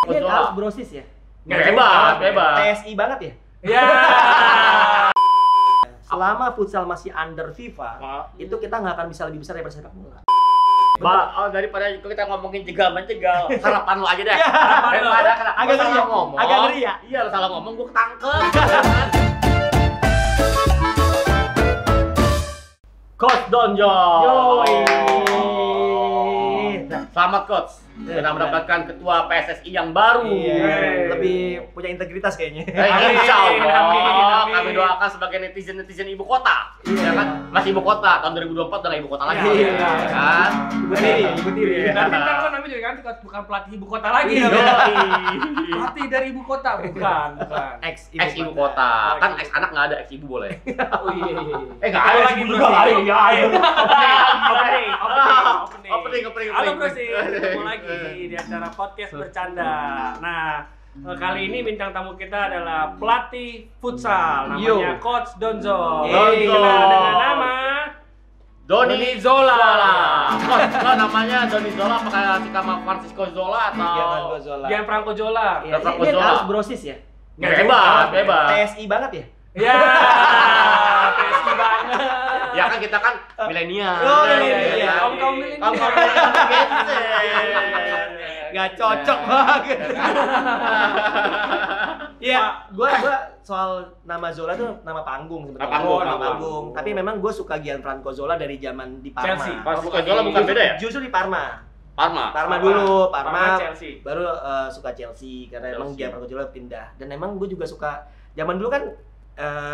Ini harus brosis ya? Bebas. TSI banget ya? Ya. Selama futsal masih under FIFA, itu kita nggak akan bisa lebih besar daripada sepak bola. Daripada kita ngomongin jegal-menjegal, harapan lo aja deh. Harapan lo. Agak ngeri ya? ngomong. Agak ngeri ya? Iya, lo salah ngomong, gua ketangkep. Coach Donjo. Yoi. Selamat Coach. Kita mendapatkan ketua PSSI yang baru. Iya, lebih punya integritas kayaknya. Insya Allah. Amin. Kami doakan sebagai netizen ibu kota. Iya. Ya kan? Masih ibu kota. Tahun 2024 udah nggak ibu kota lagi. Iya. Ya kan? Ibu tiri. Tapi kan lo namanya juga ganti Coach, bukan pelatih ibu kota lagi. Pelatih dari ibu kota, bukan. Ex ibu kota. Kan ex anak nggak ada, ex ibu boleh. Oh iya. Nggak ada lagi ibu juga. Opening. Halo bro sih, ketemu lagi di acara podcast bercanda. Nah, kali ini bintang tamu kita adalah pelatih futsal, namanya Coach Donzo. Dikenal dengan nama Doni Zola. Lo namanya Doni Zola apa kayak si Kama Francisco Zola atau Gianfranco Zola. Iya, ini harus brosis ya? Bebas. TSI banget ya? Ya, PSI banget. Ya kan kita kan milenial. Oh, iya. Kaum milenial. Gak cocok banget. Iya, gua soal nama Zola tuh nama panggung sebenarnya. Nama panggung. Tapi memang gue suka Gianfranco Zola dari zaman di Parma. Chelsea. Francisco Zola bukan beda ya? Justru di Parma Parma dulu, Parma Chelsea. baru suka Chelsea karena emang Chelsea. Gianfranco Zola pindah. Dan emang gue juga suka zaman dulu kan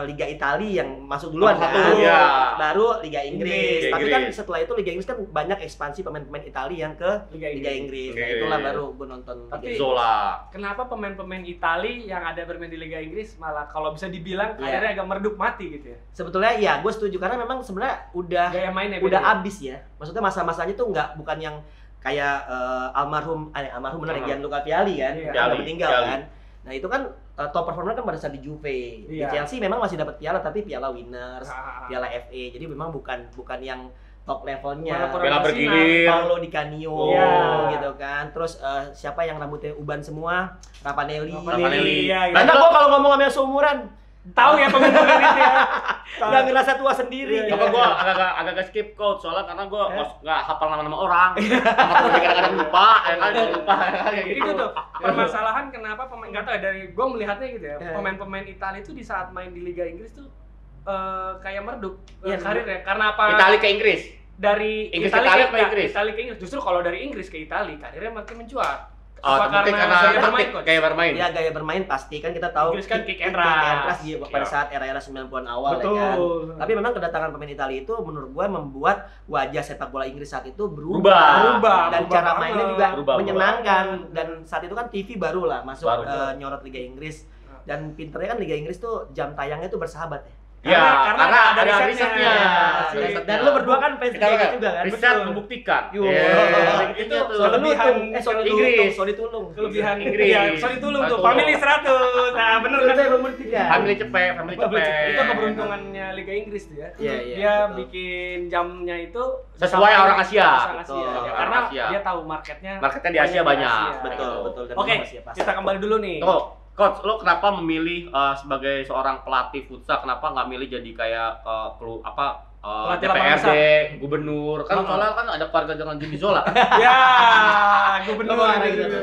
Liga Italia yang masuk duluan kan, ya. baru Liga Inggris. Liga Tapi Inggris. kan setelah itu Liga Inggris kan banyak ekspansi pemain-pemain Italia yang ke Liga Inggris. Nah, itulah baru gue nonton. Tapi Zola. kenapa pemain-pemain Itali yang ada bermain di Liga Inggris malah kalau bisa dibilang Iya. akhirnya agak meredup mati gitu ya? Sebetulnya ya gue setuju karena memang sebenarnya Gaya mainnya udah beda. abis ya. Maksudnya masa-masanya tuh bukan yang kayak almarhum benar ya Gianluca Vialli kan, Iya. udah Vialli. meninggal kan. Nah itu kan top performer kan pada saat di Juve. Di Iya. Chelsea memang masih dapat piala tapi piala winners, Ah. piala FA. Jadi memang bukan yang top levelnya. Piala bergilir. Paulo Di Canio Iya. gitu kan. Terus siapa yang rambutnya uban semua? Ravanelli. Iya, iya. Karena gua kalau ngomong sama yang seumuran Tahu ya pemain-pemain itu ya. nggak ngerasa tua sendiri. Iya, Apa gua agak skip Coach soalnya karena gua nggak hafal nama-nama orang. Sama temen kadang-kadang lupa, ya kan lupa kayak Itu tuh permasalahan kenapa pemain nggak tahu ya, dari gue melihatnya gitu ya, pemain-pemain Italia itu di saat main di Liga Inggris tuh kayak meredup karirnya karena apa? Italia ke Inggris. Dari Inggris Italia Italia ke apa Inggris? Italia ke Inggris. Justru kalau dari Inggris ke Italia karirnya makin mencuat. Oh, Apa mungkin karena gaya bermain, Coach? kayak bermain. Ya gaya bermain pasti kan kita tahu Inggris kan kick and rush rush. pada saat era-era 90-an awal ya kan. Betul. Tapi memang kedatangan pemain Italia itu menurut gua membuat wajah sepak bola Inggris saat itu Berubah. dan Berubah cara banget. mainnya juga Berubah. menyenangkan dan saat itu kan TV baru lah masuk Baru. nyorot Liga Inggris dan pinternya kan Liga Inggris tuh jam tayangnya tuh bersahabat ya. Karena ada risetnya. risetnya. Iya. Dan lu berdua kan fans Kita Liga kan juga kan. riset Betul. membuktikan. Yo. Itu tuh. kelebihan Inggris. Sorry tulung. Kelebihan Inggris. Iya, sorry tulung tuh. Betul. Family 100. Nah, bener kan? Itu membuktikan. Family cepet. Itu keberuntungannya Liga Inggris tuh ya. Iya, Dia betul. bikin jamnya itu Sesuai orang Asia. Betul. Ya, karena Orang Asia. dia tahu marketnya. Marketnya di Asia banyak. Betul. Dan Oke, memang masih pas. kita kembali dulu nih. Coach, lo kenapa memilih sebagai seorang pelatih futsal, kenapa nggak milih jadi kayak Pelatih DPRD, lapangan gubernur? Kan soalnya kan ada keluarga dengan Jimmy Zola. Ya, gubernur Gimana gitu. gitu?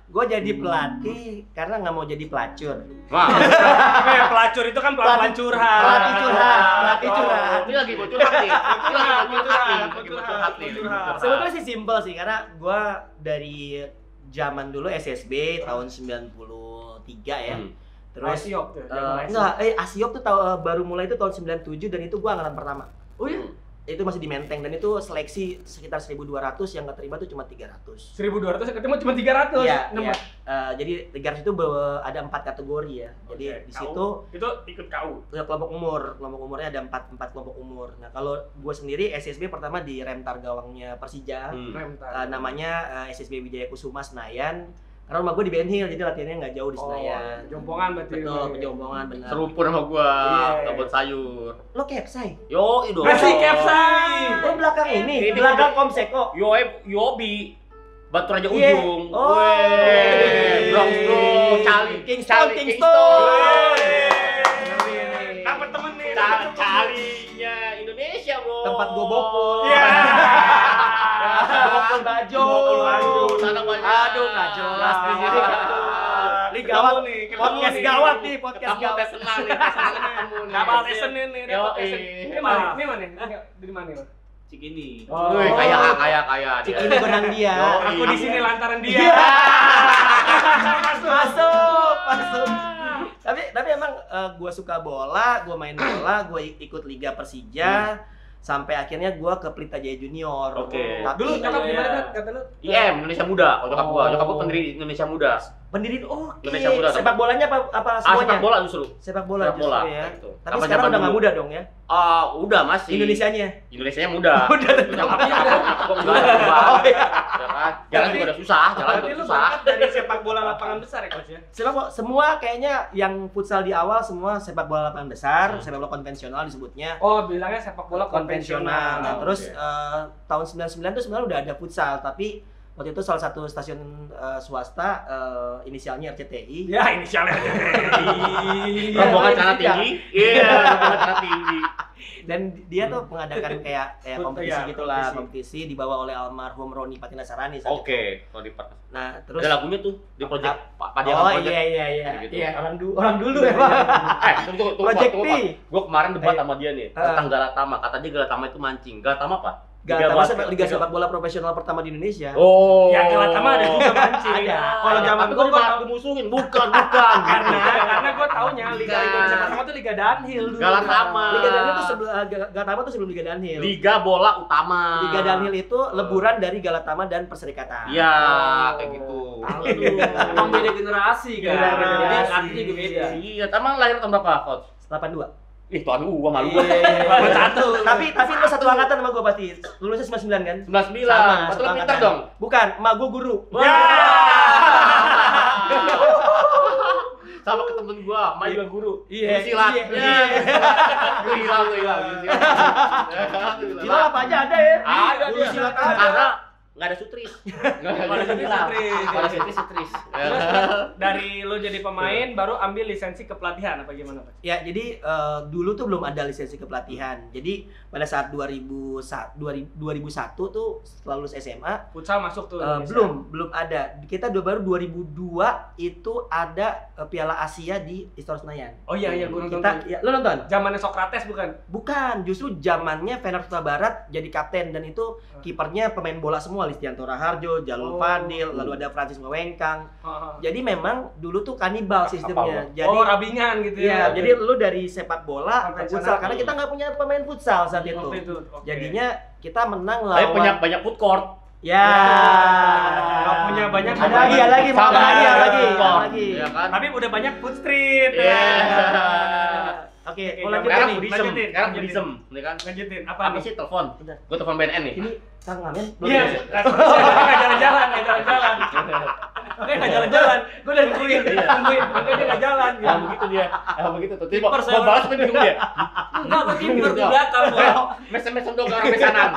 Gue jadi pelatih karena nggak mau jadi pelacur. Wah, Kayak pelacur itu kan pelan-pelan curhat. Pelatih curhat. Ini lagi bocor hati. Ini lagi bocor hati. Sebetulnya sih simpel sih karena gue dari zaman dulu SSB tahun 93 ya. Terus Asiop tuh, zaman Asiop tuh baru mulai itu tahun 97 dan itu gue angkatan pertama. Oh iya? Itu masih di Menteng dan itu seleksi sekitar 1.200 yang keterima tuh cuma 300. 1.200 yang ketemu cuma 300. Iya. Jadi 300 itu ada 4 kategori ya. Jadi di situ itu ikut KU. kelompok umurnya ada 4 kelompok umur. Nah kalau gue sendiri SSB pertama di Remtar gawangnya Persija, namanya SSB Wijaya Kusuma Senayan. Karena rumah gue di Ben Hill, jadi latihannya nggak jauh di Senayan. Jompongan berarti. Betul, penjompongan benar. Serumpun sama gua, Iya. kebun sayur. Lo Kepsai? Yo, itu. Masih Kepsai. Lo belakang ini Ini belakang Komseko. Yobi. Batu Raja Iya. Ujung. Oh. Weh, Bronx Bro, Kingston. Dapat temen nih. Calinya Indonesia, Bro. Tempat gua bokul. Iya. Bokul baju. Sana banyak. Aduh, nggak jelas di sini. Ini gawat nih. Podcast gawat nih, podcast Ketemu gawat. tes senang nih, tes senang ketemu nih. Dapat Senin nih, dapat Yoi. Senin. Ini mana? Ini mana? Dari mana? Bang? Cikini. Oh. Wih, kaya dia. Ini benang dia. Yoi. Aku di sini lantaran dia. Iya. Masuk. Tapi emang gue suka bola, gue main bola, gue ikut Liga Persija, sampai akhirnya gue ke Pelita Jaya Junior. Oke. Tapi Dulu nyokap di mana kan? Kata lu? IM Indonesia Muda. Nyokap gua pendiri Indonesia Muda. pendiri oke. Indonesia Muda. Sepak bolanya apa semuanya? Sepak bola justru. Sepak bola Sepak bola, justru ya. gitu. Tapi Apa sekarang zaman udah nggak dulu? muda dong ya. Udah masih. Indonesianya. Indonesianya muda. Udah tetap. Nyokapnya kok enggak. Oh iya. Jalan juga udah susah, jalan Berarti juga lu susah. berangkat dari sepak bola lapangan besar ya, Coach ya? Sepak bola semua kayaknya yang futsal di awal semua sepak bola lapangan besar, sepak bola konvensional disebutnya. Oh, bilangnya sepak bola konvensional. Nah, Oke. terus tahun 99 tuh sebenarnya udah ada futsal, tapi waktu itu salah satu stasiun swasta inisialnya RCTI. Ya, inisialnya. Rombongan celana tinggi. Iya, rombongan celana tinggi. Dan dia tuh mengadakan kayak kompetisi Iya, gitulah, kompetisi. kompetisi dibawa oleh almarhum Roni Patinasarani saat itu. Oke, kalau di part. Nah, terus Ada lagunya tuh di project Padiakan oh Project. iya. Gitu. Iya, orang dulu ya, Pak. Tunggu, Project P. Gue kemarin debat Ayo. sama dia nih tentang Galatama. Kata dia Galatama itu mancing. Galatama apa? Galatama Liga sepak bola profesional pertama di Indonesia. Oh. Ya, Galatama ada juga mancing. Ada. Kalau zaman tapi gua gua dimusuhin. Bukan. karena gua taunya Liga Indonesia pertama tuh Liga Dunhill dulu. Galatama. Liga Dunhill itu Galatama tuh sebelum Liga Dunhill. Liga bola utama. Liga Dunhill itu leburan dari Galatama dan Perserikatan. Iya, Oh. kayak gitu. Emang beda generasi kan. Beda Jadi generasi. artinya juga beda. Iya, emang lahir tahun berapa, Coach? 82. Ih, tuan gua malu. Gua satu. Tapi lu satu angkatan sama gua pasti. Lulusnya 99 kan? 99. Sama, Betul satu pintar angkatan. dong. Bukan, emak gua guru. Ya. Sama ke temen gua, Mai juga guru. Iya, Guru silat. iya, Iya. Guru hilang. Silat apa aja ada ya? Ada Guru dia. silat ada. Karena nggak ada sutris. Pada sutris. Pada sutris. Dari lo jadi pemain baru ambil lisensi kepelatihan apa gimana, Pak? Ya, jadi dulu tuh belum ada lisensi kepelatihan. Jadi pada saat 2001 tuh setelah lulus SMA Futsal masuk tuh. Indonesia. belum ada. Kita baru 2002 itu ada Piala Asia di Istora Senayan. Oh iya gua nonton. Kita ya, lo nonton? Zamannya Socrates bukan? Bukan, justru zamannya Fener Kota Barat jadi kapten dan itu kipernya pemain bola semua, Listianto Raharjo, Jalul Oh. Fadil, lalu ada Francis Wengkang. Heeh. Jadi memang dulu tuh kanibal sistemnya. Jadi Oh, rabingan gitu ya. ya, jadi lu dari sepak bola ke Konvensional. futsal karena kita nggak punya pemain futsal saat itu. Waktu itu. Oke. Jadinya kita menang Tapi lawan banyak food court. ya. Nggak punya banyak Ada lagi, ada lagi, mau Sama ada lagi, ada food lagi, court. ada lagi. Iya kan? Tapi udah banyak food street. Iya. Ya. Oke, Oke, mau lanjut Sekarang nih. Buddhism, lanjutin, sekarang lanjutin. Buddhism, ya kan? Lanjutin. Apa Apa nih? sih telepon? Bentar. Gue telepon BNN nih. Ini Kang Ngamen. Iya, nggak jalan-jalan. Oke, nggak jalan-jalan. Gue udah nungguin, makanya dia nggak jalan. Yang begitu dia, yang begitu tuh. Tiba Kiper mau saya. balas tapi bingung dia. Enggak, gue kiper di belakang, Bang. Mesem-mesem dong ke orang kanan.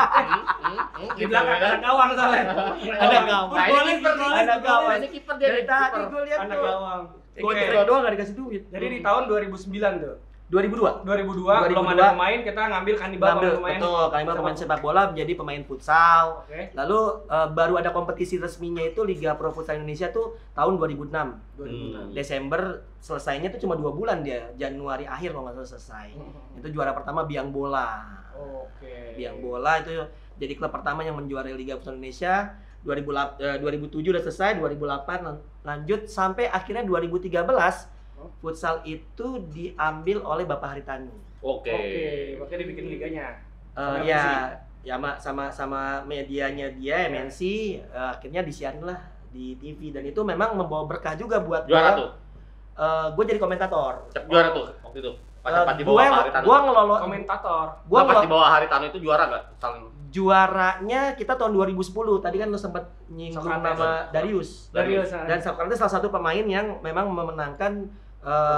Di belakang ada gawang soalnya. Ada gawang. Nah, ini kiper nih. Ada gawang. Ini kiper dia. Dari tadi kiper. gue lihat Anak tuh. gawang. Gue Oke. trek doang nggak dikasih duit. Jadi di tahun 2009 tuh. 2002. 2002 belum ada pemain, kita ngambil kanibal pemain. Betul, kanibal pemain sepak bola menjadi pemain futsal. Oke. Lalu baru ada kompetisi resminya itu Liga Pro Futsal Indonesia tuh tahun 2006. 2006. Desember selesainya tuh cuma 2 bulan dia, Januari akhir kalau nggak salah selesai. Itu juara pertama Biang Bola. Oke. Biang Bola itu jadi klub pertama yang menjuarai Liga Futsal Indonesia. 2007 udah selesai, 2008 lanjut sampai akhirnya 2013 futsal itu diambil oleh Bapak Haritanu. Oke. Oke, makanya dibikin liganya. Sama Ya sama medianya dia MNC akhirnya disiarin lah di TV dan itu memang membawa berkah juga buat Juara gua. tuh. Gue jadi komentator. Juara tuh waktu itu. Pas di bawah Haritanu. Gua ngelolo komentator. gua Pas di ngelo- bawah Haritanu itu juara enggak? Saling juaranya kita tahun 2010. Tadi kan lu sempat nyinggung Socrates. nama Darius. Darius. Dan Socrates salah satu pemain yang memang memenangkan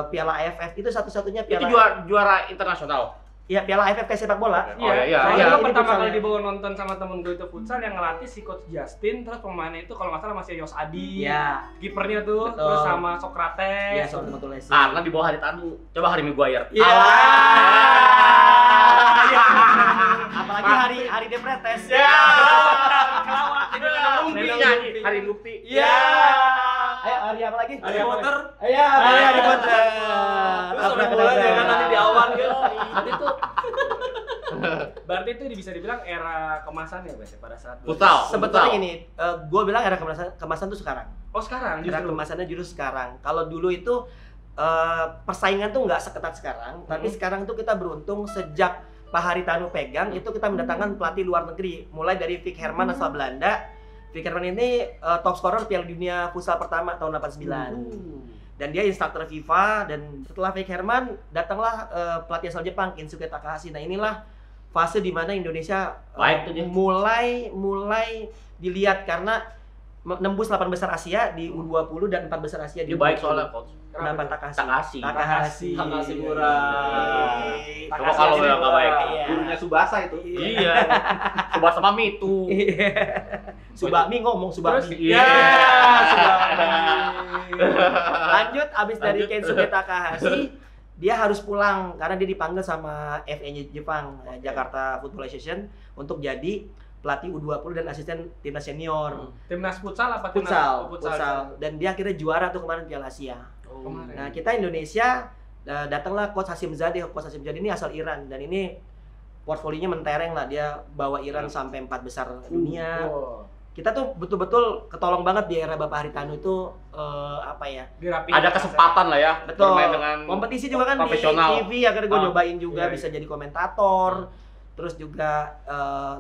Piala AFF itu satu-satunya itu piala juara internasional. Iya, Piala AFF kayak sepak bola. Iya. Soalnya Gue ini pertama futsalnya. kali dibawa nonton sama temen gue itu futsal yang ngelatih si coach Justin, terus pemainnya itu kalau nggak salah masih Yos Adi, Iya. kipernya tuh, Betul. terus sama Iya, Socrates. soal Matulesi. Arna di bawah Haritanu. Coba Harry Maguire. Iya. Iya. Apalagi hari Depretes. Ya, kelawat ini Muktinya Hari Mukti. Iya. Ayo hari apa lagi? Harry Potter. Iya, Harry Potter. Terus sampai bola ya kan nanti di awan kan. Nanti tuh Berarti itu bisa dibilang era kemasan ya Bes, pada saat Futsal. Sebetulnya gini, gue bilang era kemasan tuh sekarang. Oh sekarang Era justru. kemasannya justru sekarang. Kalau dulu itu persaingan tuh nggak seketat sekarang, tapi sekarang tuh kita beruntung sejak Pak Haritanu pegang itu kita mendatangkan pelatih luar negeri, mulai dari Vic Herman asal Belanda. Vic Herman ini top scorer Piala Dunia futsal pertama tahun 89. Dan dia instruktur FIFA, dan setelah Vic Herman datanglah pelatih asal Jepang Kensuke Takahashi. Nah, inilah fase di mana Indonesia Baik tuh dia. mulai dilihat karena nembus 8 besar Asia di U20 dan 4 besar Asia di Dia baik U20. soalnya coach. Kenapa Takahashi. Takahashi murah. Coba kalau yang nggak baik. Iya. Gurunya Subasa itu. Iya. Coba sama Mitu. Subami ngomong Subami. Iya. Lanjut, abis dari Lanjut. Kensuke Takahashi, dia harus pulang karena dia dipanggil sama FA-nya Jepang, Jakarta Football Association, untuk jadi pelatih U20 dan asisten timnas senior. Timnas futsal apa timnas Futsal. Dan dia akhirnya juara tuh kemarin Piala Asia. Kemarin. Nah, kita Indonesia datanglah coach Hashim Zadeh. Coach Hashim Zadeh ini asal Iran, dan ini portfolionya mentereng lah, dia bawa Iran sampai 4 besar dunia. Oh. Kita tuh betul-betul ketolong banget di era Bapak Haritanu itu apa ya? Dirapiin. Ada kesempatan lah ya. Betul. Bermain dengan Kompetisi juga kan di profesional. TV, akhirnya gue nyobain juga Iya, bisa jadi komentator. Terus juga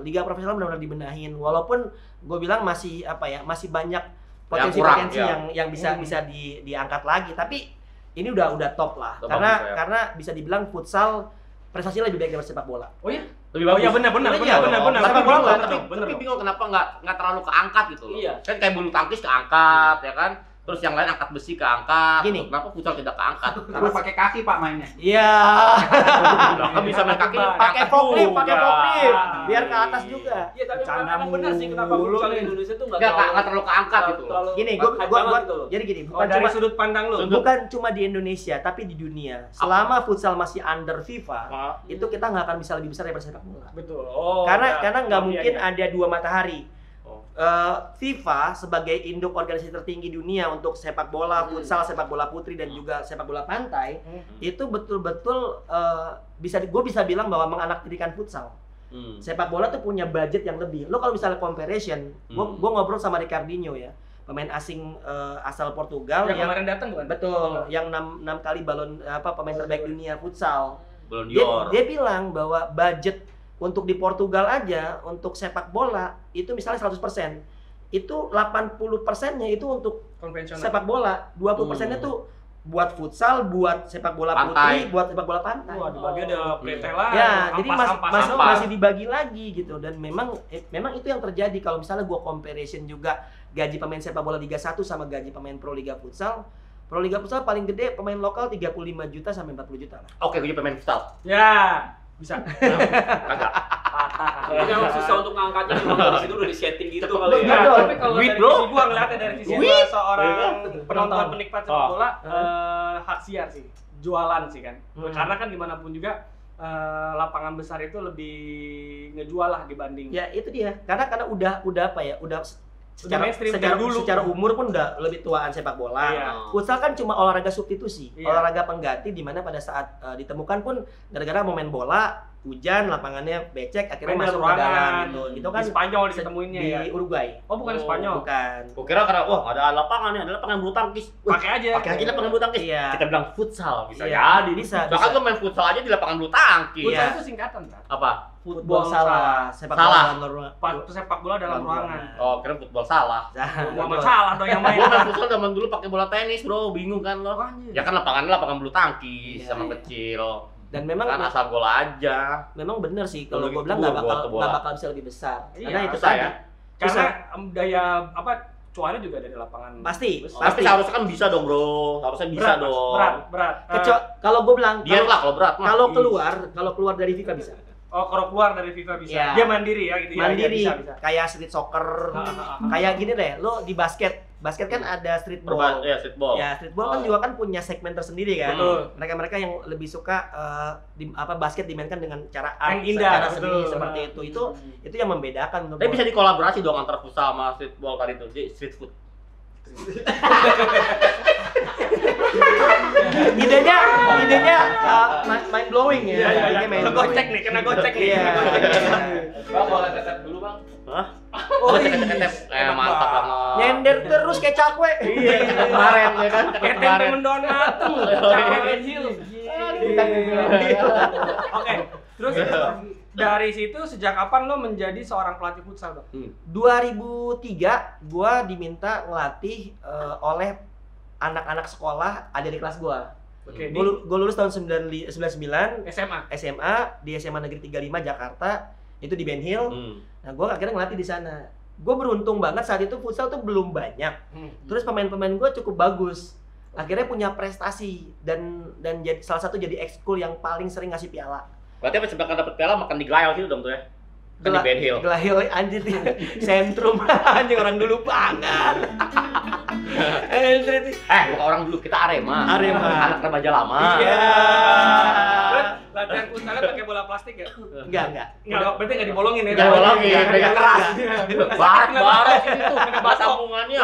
liga profesional benar-benar dibenahin. Walaupun gue bilang masih apa ya, masih banyak potensi-potensi kurang, yang bisa diangkat lagi. Tapi ini udah top lah. Udah Karena bagus, ya. karena bisa dibilang futsal prestasinya lebih baik daripada sepak bola. Oh iya. Lebih Oh bagus. iya benar. Sepak bola nggak, Tapi bingung kenapa nggak terlalu keangkat gitu loh. Iya. Kan kayak bulu tangkis keangkat ya kan. Terus yang lain angkat besi keangkat. Gini. Kenapa futsal tidak keangkat? Karena pakai kaki Pak mainnya. Iya. Lah, kan bisa main kaki. Pakai forklift, biar ke atas juga. Iya tapi Bercanda memang benar sih kenapa mulu futsal nih. Indonesia tuh Nggak terlalu keangkat gitu loh. Gini, hype banget gitu loh. jadi gini, Oh, dari sudut pandang lu. bukan cuma di Indonesia, tapi di dunia. Selama futsal masih under FIFA, itu kita nggak akan bisa lebih besar daripada sepak bola. Betul. Oh. Karena nggak iya, mungkin iya. ada dua matahari. Oh. FIFA sebagai induk organisasi tertinggi dunia untuk sepak bola futsal, sepak bola putri, dan juga sepak bola pantai, itu betul-betul gue bisa bilang bahwa menganaktirikan futsal. Sepak bola tuh punya budget yang lebih. Lo kalau misalnya comparison, gue ngobrol sama Ricardinho ya, pemain asing asal Portugal Yang kemarin datang bukan? betul, yang 6 kali balon pemain terbaik dunia futsal. Belum Dia bilang bahwa budget untuk di Portugal aja untuk sepak bola itu misalnya 100%. Itu 80%-nya itu untuk Konvensional. sepak bola, 20%-nya tuh buat futsal, buat sepak bola putri, buat sepak bola pantai. Wah, dibagi ada pretelan. Ya, jadi ampas-ampasan. masih dibagi lagi gitu, dan memang itu yang terjadi kalau misalnya gua comparison juga gaji pemain sepak bola Liga 1 sama gaji pemain Pro Liga Futsal. Pro Liga Futsal paling gede pemain lokal 35 juta sampai 40 juta lah. Oke, gue jadi pemain futsal. Ya, bisa. Kagak. Patah. Ini memang susah untuk ngangkatnya, memang dari situ udah di-setting gitu Betul. kali ya. Nah, tapi kalau Duit, dari bro. sisi gua ngeliatnya dari sisi gua seorang penonton penikmat sepak Oh. bola, hak siar sih, jualan sih kan. Karena kan dimanapun juga lapangan besar itu lebih ngejual lah dibanding. Ya itu dia, karena udah apa ya, udah mainstream dari dulu. secara umur pun udah lebih tuaan sepak bola. Iya. Futsal kan cuma olahraga substitusi, Iya. olahraga pengganti, di mana pada saat ditemukan pun gara-gara mau main bola, hujan, lapangannya becek, akhirnya Main masuk ke ruangan. dalam gitu. Itu kan Di Spanyol ditemuinnya di ya. Uruguay. Oh, bukan Spanyol. Bukan. Gue kira karena wah ada lapangan nih, ada lapangan bulu tangkis. Pakai aja. Pakai aja lapangan bulu tangkis. Iya. Kita bilang futsal bisa Iya, jadi. bisa. Bahkan gue main futsal aja di lapangan bulu tangkis. Futsal Iya. itu singkatan kan? Apa? Football salah, sepak bola Salah. dalam ruangan. Sepak bola dalam ruangan. Oh, kira football salah. Muhammad Salah dong yang main. Gue main futsal zaman dulu pakai bola tenis, bro. Bingung kan lo? Ya kan lapangannya lapangan bulu tangkis Iya, sama iya. kecil. Dan memang Kan asal gol aja. memang bener sih kalau Kalau gue gitu bilang gua nggak bola. bakal bisa lebih besar. Iya, Karena itu susah tadi. ya. Karena Susah. daya apa cuannya juga dari lapangan. Pasti. Tapi seharusnya kan bisa dong, Bro. Harusnya bisa dong. Berat. Kalau gue bilang Diet lah kalau berat mah. kalau keluar dari FIFA bisa. Oh, kalau keluar dari FIFA bisa. Ya. Dia mandiri ya gitu ya. Mandiri. Bisa. Kayak street soccer. Kayak gini deh, lo di basket kan ada street ball. Ya, streetball. Ya, streetball kan juga kan punya segmen tersendiri kan. Betul. Mereka yang lebih suka basket dimainkan dengan cara Yang indah, cara seni betul. seperti itu yang membedakan menurut Tapi gua. bisa dikolaborasi dong antara futsal sama streetball tadi tuh, jadi street food. idenya mind blowing ya. Idenya mind Kena blowing. gocek nih. Iya. Bang, boleh tetep dulu, Bang. Hah? Oh, Tetep. Mantap banget. Nyender terus kayak cakwe. Iya, kemarin ya kan. Kayak tempe mendoan tuh. Cakwe Hill. Oke, terus dari situ sejak kapan lo menjadi seorang pelatih futsal, Bang? 2003 gua diminta ngelatih oleh anak-anak sekolah ada di kelas gua. Oke, Gua lulus tahun 99 SMA. di SMA Negeri 35 Jakarta, itu di Ben Hill. Nah, gua akhirnya ngelatih di sana. Gua beruntung banget saat itu futsal tuh belum banyak. Terus pemain-pemain gua cukup bagus. Akhirnya punya prestasi dan jadi salah satu jadi ekskul yang paling sering ngasih piala. Berarti apa sebelah dapat piala makan di Glayel gitu dong tuh ya? Kan di Ben Hill. Glayel anjir sentrum anjing orang dulu banget. Bukan orang dulu, kita Arema. Anak remaja lama. Iya. Latihan futsalnya pakai bola plastik ya? Enggak. Berarti nggak dibolongin ya? Nggak dibolongin, Nggak keras. Barat itu kena sambungannya.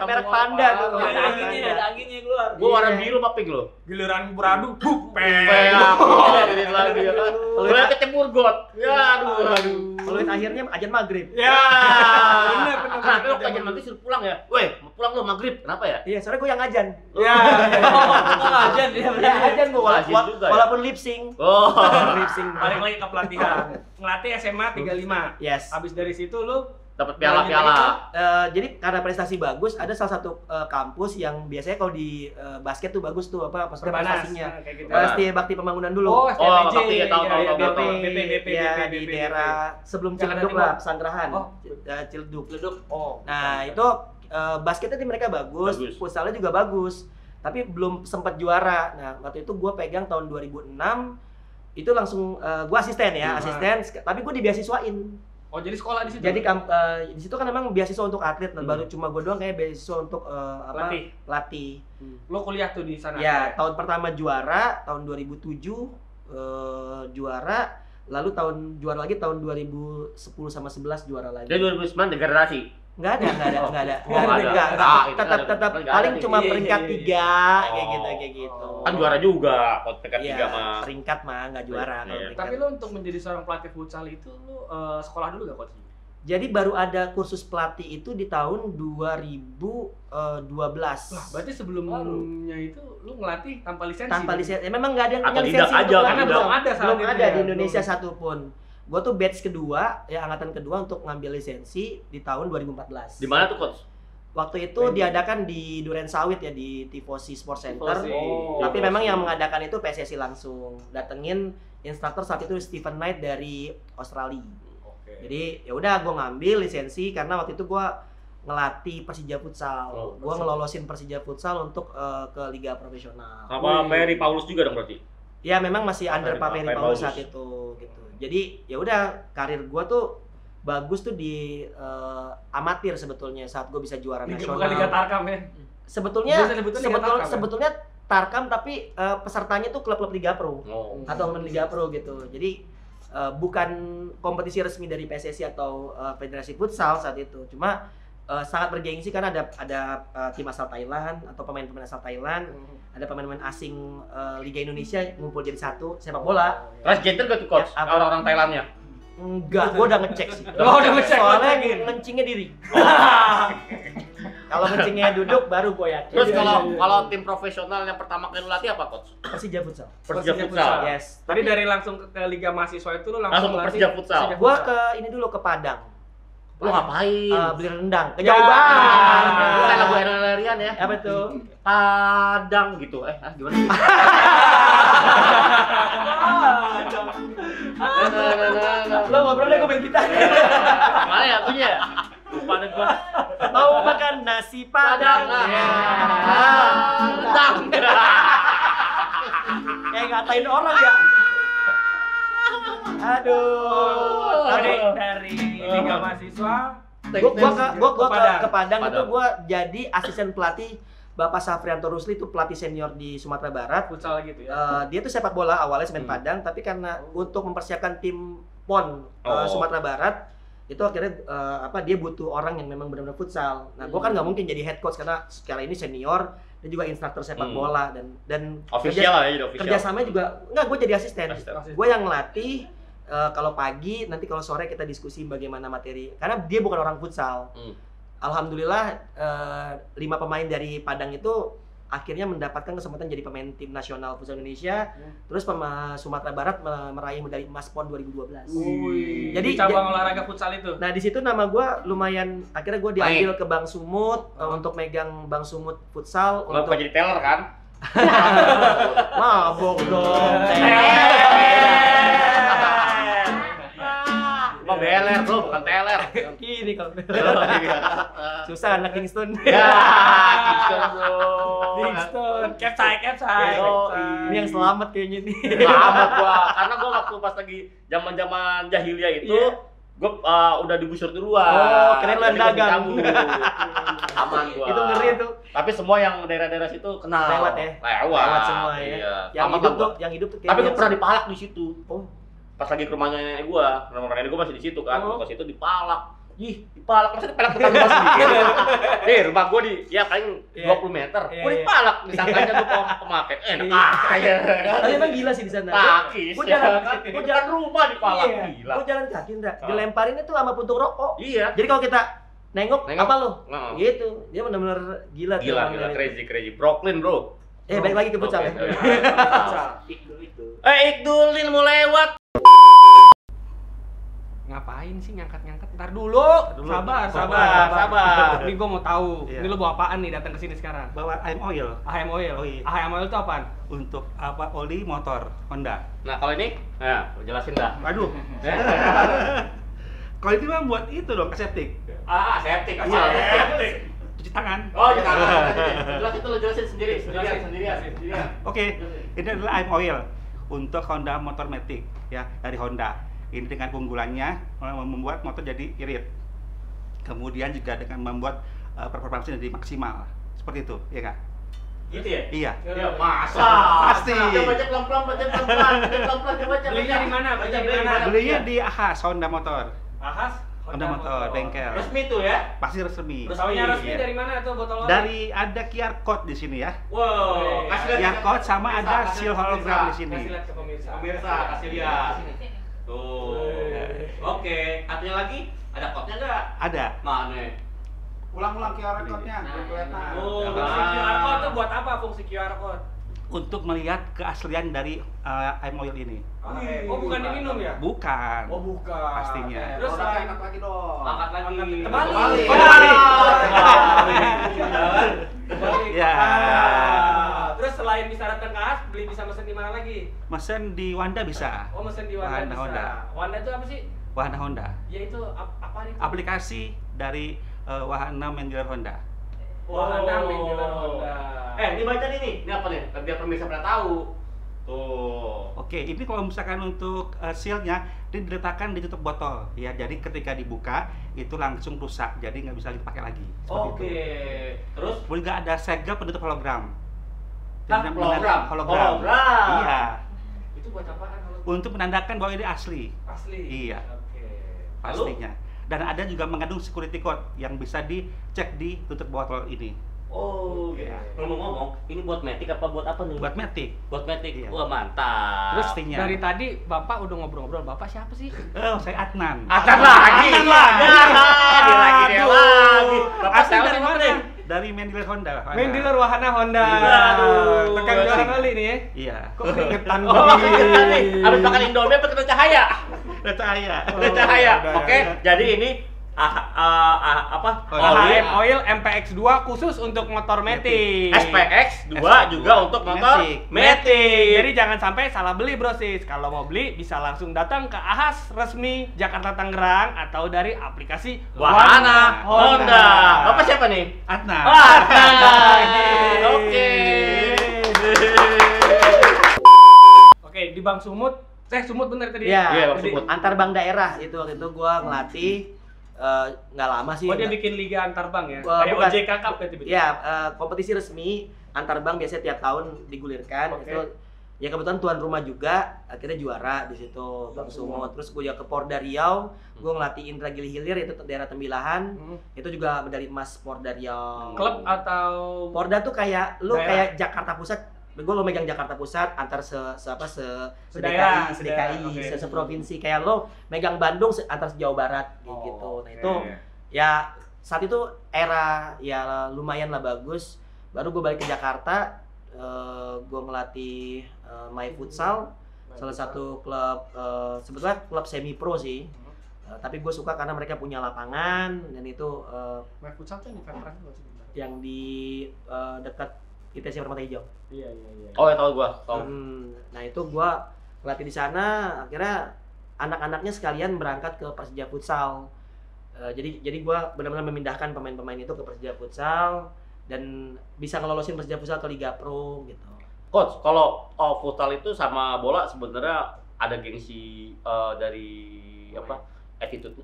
Merek Panda tuh. Ada anginnya keluar. Gua warna biru apa pink lo? Giliran beradu, Jadi lagi ya kan. Lu yang kecebur got. Ya aduh. Peluit akhirnya ajan maghrib. Ya, benar. Tapi waktu ajan maghrib suruh pulang ya. Weh, mau pulang lo maghrib. Kenapa ya? Iya, soalnya gue yang ajan. Ya. Ajan dia. Yang ajan gue Ajan juga ya? walaupun lip sync. Oh. Lip sync. Balik lagi ke pelatihan. Ngelatih SMA 35. Yes. Habis dari situ lu Dapat piala-piala. Jadi karena prestasi bagus, ada salah satu kampus yang biasanya kalau di basket tuh bagus tuh maksudnya prestasinya. kayak gitu. Bakti Pembangunan dulu. Oh, Bakti ya tahu. BP ya di daerah sebelum Ciledug lah, Pesanggerahan. Ciledug. Oh. Nah, itu basketnya di mereka bagus, futsalnya juga bagus. Tapi belum sempat juara. Nah, waktu itu gue pegang tahun 2006. Itu langsung gue asisten ya, tapi gue dibeasiswain. Oh, jadi sekolah di situ. Jadi di situ kan memang beasiswa untuk atlet, baru cuma gue doang kayak beasiswa untuk pelatih. Lo kuliah tuh di sana. Ya, tahun pertama juara, tahun 2007 juara, lalu juara lagi tahun 2010 sama 11 juara lagi. Jadi 2009 degradasi. Enggak ada. Tetap Nggak paling ada. cuma peringkat 3 kayak gitu. Kan juara juga, kalau peringkat 3 mah. Peringkat mah enggak juara kalau Iya. peringkat. Tapi lo untuk menjadi seorang pelatih futsal itu lo sekolah dulu gak, Coach? Jadi baru ada kursus pelatih itu di tahun 2012. Lah, berarti sebelumnya itu lu ngelatih tanpa lisensi? Tanpa lisensi. Memang nggak ada yang Atau punya tidak lisensi aja, untuk karena pelatih. belum ada saat Belum itu ada ya, di Indonesia belum. satupun. Gue tuh batch kedua, ya angkatan kedua untuk ngambil lisensi di tahun 2014. Di mana tuh, Coach? Waktu itu diadakan di Duren Sawit ya, di Tifosi Sports Center. Oh. Tapi memang yang mengadakan itu PSSI langsung. Datengin instruktur saat itu Stephen Knight dari Australia. Oke. Jadi ya udah gue ngambil lisensi karena waktu itu gue ngelatih Persija Futsal. Gue ngelolosin Persija Futsal untuk ke liga profesional. Sama Ferry Paulus juga dong berarti? Ya memang masih under Pak Ferry Paulus Paulus saat itu gitu. Jadi ya udah karir gue tuh bagus tuh di amatir sebetulnya saat gue bisa juara nasional. Bukan Liga Tarkam ya? Sebetulnya Tarkam tapi pesertanya tuh klub-klub Liga Pro atau non Liga Pro gitu. Jadi bukan kompetisi resmi dari PSSI atau Federasi Futsal saat itu. Cuma sangat bergengsi karena ada tim asal Thailand atau pemain-pemain asal Thailand, ada pemain-pemain asing Liga Indonesia ngumpul jadi satu sepak bola. Transgender gak tuh, Coach? Ya, orang-orang Thailandnya? Enggak, gua udah ngecek sih. Oh, udah ngecek. Soalnya ngencingnya diri. Kalau ngencingnya duduk baru gua yakin. Terus kalau tim profesional yang pertama kali lu latih apa, Coach? Persija Futsal. Persija Futsal. Yes. Tadi dari langsung ke Liga Mahasiswa itu lu Langsung ke latih Persija Futsal. Gua ke ini dulu ke Padang. Lu ngapain? Beli rendang. Ya. Kejauhan. Lu kayak lagu Enel-Lerian ya? Apa tuh? Padang gitu. Gimana? Lo ngobrol deh, gue main gitar. Mana ya punya? Lupa deh gua. Mau makan nasi padang. Padang. Kayak ngatain orang ya. Aduh. Dari Liga Mahasiswa Gua ke Padang itu Padang. gua jadi asisten pelatih Bapak Safrianto Rusli, itu pelatih senior di Sumatera Barat. futsal gitu ya. Dia tuh sepak bola awalnya semen Padang, tapi karena untuk mempersiapkan tim PON Sumatera Barat itu akhirnya dia butuh orang yang memang benar-benar futsal. Nah, gua kan nggak mungkin jadi head coach karena sekarang ini senior dan juga instruktur sepak bola dan Official lah ya, official. kerjasamanya juga enggak, gue jadi asisten. Asisten. Gue yang ngelatih. Kalau pagi, nanti kalau sore kita diskusi bagaimana materi. Karena dia bukan orang futsal. Alhamdulillah 5 pemain dari Padang itu akhirnya mendapatkan kesempatan jadi pemain tim nasional futsal Indonesia. Terus Sumatera Barat meraih medali emas PON 2012. Jadi cabang olahraga futsal itu. Nah di situ nama gue lumayan, akhirnya gue diambil ke Bang Sumut untuk megang Bang Sumut futsal. Lo Untuk jadi teller kan? mabok dong. Lo beler bro, bukan teller. Gini kalau susah anak Kingston. Ya, Kingston bro. Kingston, capside. Ini yang selamat kayaknya nih. Selamat gua, karena gua waktu pas lagi zaman-zaman jahiliyah itu, gua udah digusur duluan. Oh, keren lo Jadi gua dagang. dicabut. Aman gua. Itu ngeri tuh. Tapi semua yang daerah-daerah situ kenal. Lewat ya? Lewat Semua ya. Iya. Yang Aman hidup lah tuh, gua. yang hidup tuh Tapi gua pernah dipalak di situ. Oh. Pas lagi ke rumahnya nenek gua, rumah nenek gua masih di situ kan. Oh. Gua ke situ dipalak. Ih, dipalak, masa dipalak tetangga gua sendiri. Rumah gua di ya paling 20 meter. Gua dipalak, disangkanya gua pemakai. Enak aja. Tapi emang gila sih di sana. Takis. Gua jalan rumah dipalak, gila. Gua jalan kaki enggak. Dilemparin itu sama puntung rokok. Iya. Jadi kalau kita nengok apa lo? Heeh. Gitu. Dia benar-benar gila tuh. Gila, orang dari- crazy. Brooklyn, bro. Balik lagi ke futsal ya. Ikdulin mau lewat. Ngapain sih ngangkat-ngangkat? Ntar dulu. Sabar. Ini gua mau tahu. Iya. Ini lo bawa apaan nih datang ke sini sekarang? Bawa IM Oil AHM Oil. Oh, iya. AHM Oil itu apaan? untuk oli motor Honda. Nah, kalau ini, jelasin dah. Waduh. Kalau itu mah buat itu dong, aseptik. Septic. Cuci tangan. Oh, jelasin sendirian. Oke, ini adalah IM Oil untuk Honda Motor Matic ya, dari Honda. Ini dengan keunggulannya membuat motor jadi irit. Kemudian juga dengan membuat performanya jadi maksimal. Seperti itu, ya kan? Gitu ya? Iya. Ya, masa. Pasti. Baca pelan-pelan. Belinya di mana? Belinya di Ahas Honda Motor. Ahas. Honda Motor, bengkel. Resmi tuh ya? Pasti resmi. Tahunya resmi Iya. dari mana tuh botol? Dari ada QR code di sini ya. Wow, kasih lihat. QR code sama ada seal hologram di sini. Kasih lihat ke pemirsa. Pemirsa, kasih lihat. Tuh. Oke, artinya lagi ada code-nya enggak? Ada. Mana? Ulang-ulang QR code-nya, kelihatan. Oh, Fungsi QR code tuh buat apa fungsi QR code? Untuk melihat keaslian dari IM Oil ini. Oh, bukan diminum ya? Bukan. Oh, bukan. Pastinya. Terus Orang selain angkat lagi dong. Angkat lagi. Terbalik. Terbalik. Ya. Terus selain bisa datang ke Ahas, bisa mesen di mana lagi? Mesen di Wanda bisa. Oh, mesen di Wanda bisa. Honda. Wanda itu apa sih? Wahana Honda. Ya itu apa itu? Aplikasi dari Wahana Main Dealer Honda. Wahana main dealer Honda. Ini baca nih. Ini apa nih? Biar pemirsa pada tahu. Tuh. Oke, ini kalau misalkan untuk seal-nya ini diletakkan di tutup botol ya. Jadi ketika dibuka itu langsung rusak, jadi nggak bisa dipakai lagi. Seperti Oke. itu. Terus Boleh nggak ada segel penutup hologram? hologram. Hologram. Iya. Itu buat apaan? Untuk menandakan bahwa ini asli. Asli. Iya. Oke. Pastinya. Dan ada juga mengandung security code yang bisa dicek di tutup botol ini. Oh, Iya. ngomong-ngomong, ini buat Matic apa buat apa nih? Buat Matic. Buat Matic. Iya. Wah, mantap. Terus Pastinya. dari tadi Bapak udah ngobrol-ngobrol. Bapak siapa sih? Oh, saya Adnan. Adnan lagi. Adnan lagi. Dia lagi. Bapak Asli tahu dari siapa mana? nih? Dari Main Dealer Honda. Main dealer Wahana Honda. Iya. Tekan juara kali nih ya. Iya. Kok keringetan Oh, keringetan nih. Habis makan Indomie apa kena cahaya? Udah cahaya. Kena cahaya. udah, Oke, udah. jadi ini AHM Oil MPX2 khusus untuk motor Matic. SPX2 juga untuk motor Matic. Jadi jangan sampai salah beli brosis. Kalau mau beli bisa langsung datang ke Ahas resmi Jakarta Tangerang atau dari aplikasi Wahana Honda. Bapak siapa nih? Atna. Oke. Oke, di Bang Sumut. Sumut bener tadi. Iya, Bang Sumut. antar bank daerah itu waktu itu gua ngelatih nggak lama sih. Oh, dia bikin liga antar bank ya? Kayak Bukan. OJK Cup gitu. Iya, kompetisi resmi antar bank biasanya tiap tahun digulirkan. Oke. Itu ya kebetulan tuan rumah juga akhirnya juara di situ Bang Sumut. Terus gue juga ke Porda Riau, gue ngelatih Indra Gili Hilir itu daerah Tembilahan. Itu juga medali emas Porda Riau. Klub atau Porda tuh kayak lu daerah? kayak Jakarta Pusat. Gue lo megang Jakarta Pusat antar Sedaerah, DKI, oke. seprovinsi, kayak lo megang Bandung antar Jawa Barat gitu. Nah itu ya saat itu era ya lumayan lah bagus. Baru gue balik ke Jakarta, gue ngelatih My Futsal, salah satu klub sebetulnya klub semi pro sih. Tapi gue suka karena mereka punya lapangan dan itu My Futsal tuh yang di dekat ITC Permata Hijau. Iya. Oh, ya tahu gua. Nah itu gua ngelatih di sana, akhirnya anak-anaknya sekalian berangkat ke Persija Futsal. Jadi gua benar-benar memindahkan pemain-pemain itu ke Persija Futsal dan bisa ngelolosin Persija Futsal ke Liga Pro gitu. Coach, kalau futsal itu sama bola sebenarnya ada gengsi dari attitude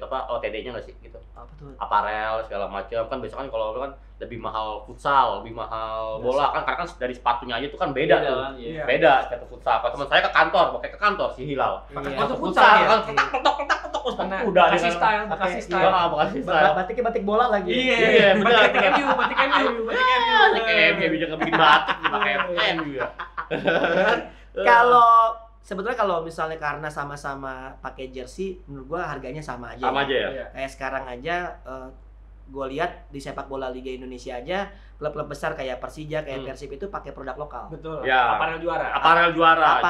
OTD-nya nggak sih gitu? Apa tuh? Aparel segala macam kan biasanya kan kalau kan lebih mahal futsal, lebih mahal bola kan karena kan dari sepatunya aja tuh kan beda tuh. Iya. Beda sepatu futsal. Kalau teman saya ke kantor, pakai ke kantor si Hilal. Iya. Sepatu Futsal futsal ya? kan ketok Karena udah Bekasi style, Bekasi style. Bekasi style. Batiknya batik bola lagi. Iya, bener. Batik MU. Dia bisa ngebikin batik pakai MU ya. Sebetulnya kalau misalnya karena sama-sama pakai jersey, menurut gua harganya sama aja. Sama aja ya. Kayak sekarang aja gue lihat di sepak bola Liga Indonesia aja klub-klub besar kayak Persija, kayak Persib itu pakai produk lokal. Betul. Ya. Aparel juara. Aparel juara.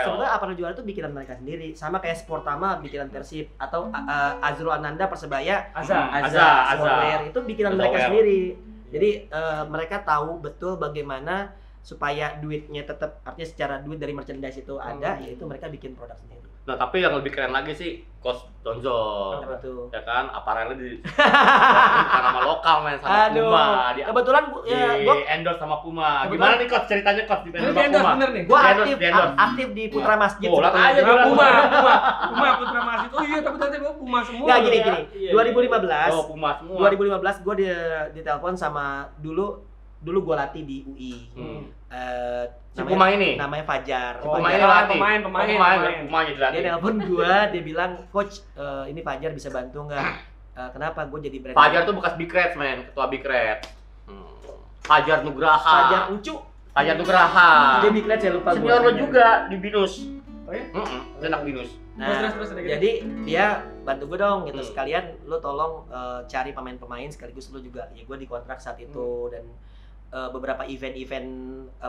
Sebenarnya aparel juara itu bikinan mereka sendiri. Sama kayak Sportama bikinan Persib atau Azrul Ananda Persebaya, Azza. Sportwear itu bikinan mereka sendiri. Jadi mereka tahu betul bagaimana supaya duitnya tetap, artinya secara duit dari merchandise itu ada, yaitu mereka bikin produk sendiri. Nah, tapi yang lebih keren lagi sih Coach Donzo. Apa tuh? Ya kan, aparelnya di bukan nama lokal main sama Puma. Kebetulan gua endorse sama Puma. Gimana nih Coach ceritanya Coach di Ini endorse endorse Puma? bener nih. Gua Di-endorse. aktif di Putra Masjid. Oh, sebetulnya. aja bilang Puma Putra Masjid. Oh iya, tapi tadi Puma semua. Nggak, gini. Iya. 2015. Oh, Puma semua. 2015 gue ditelepon sama dulu gue latih di UI. Si Puma ini? Namanya Fajar. Puma Fajar. ini latih. Pemain. Pumanya Dia dilatih. nelpon gue, dia bilang, "Coach, ini Fajar bisa bantu nggak?" Kenapa? Gue jadi brand. Fajar tuh bekas Big Red, men, ketua Big Red. Fajar Nugraha. Fajar Uncu. Fajar Nugraha. Dia big saya lupa. Senior lo juga di Binus. Oh ya? Anak Binus. Nah, Terus, jadi dia bantu gue dong gitu. Hmm. Sekalian lu tolong cari pemain-pemain, sekaligus lu juga ya gue dikontrak saat itu dan beberapa event-event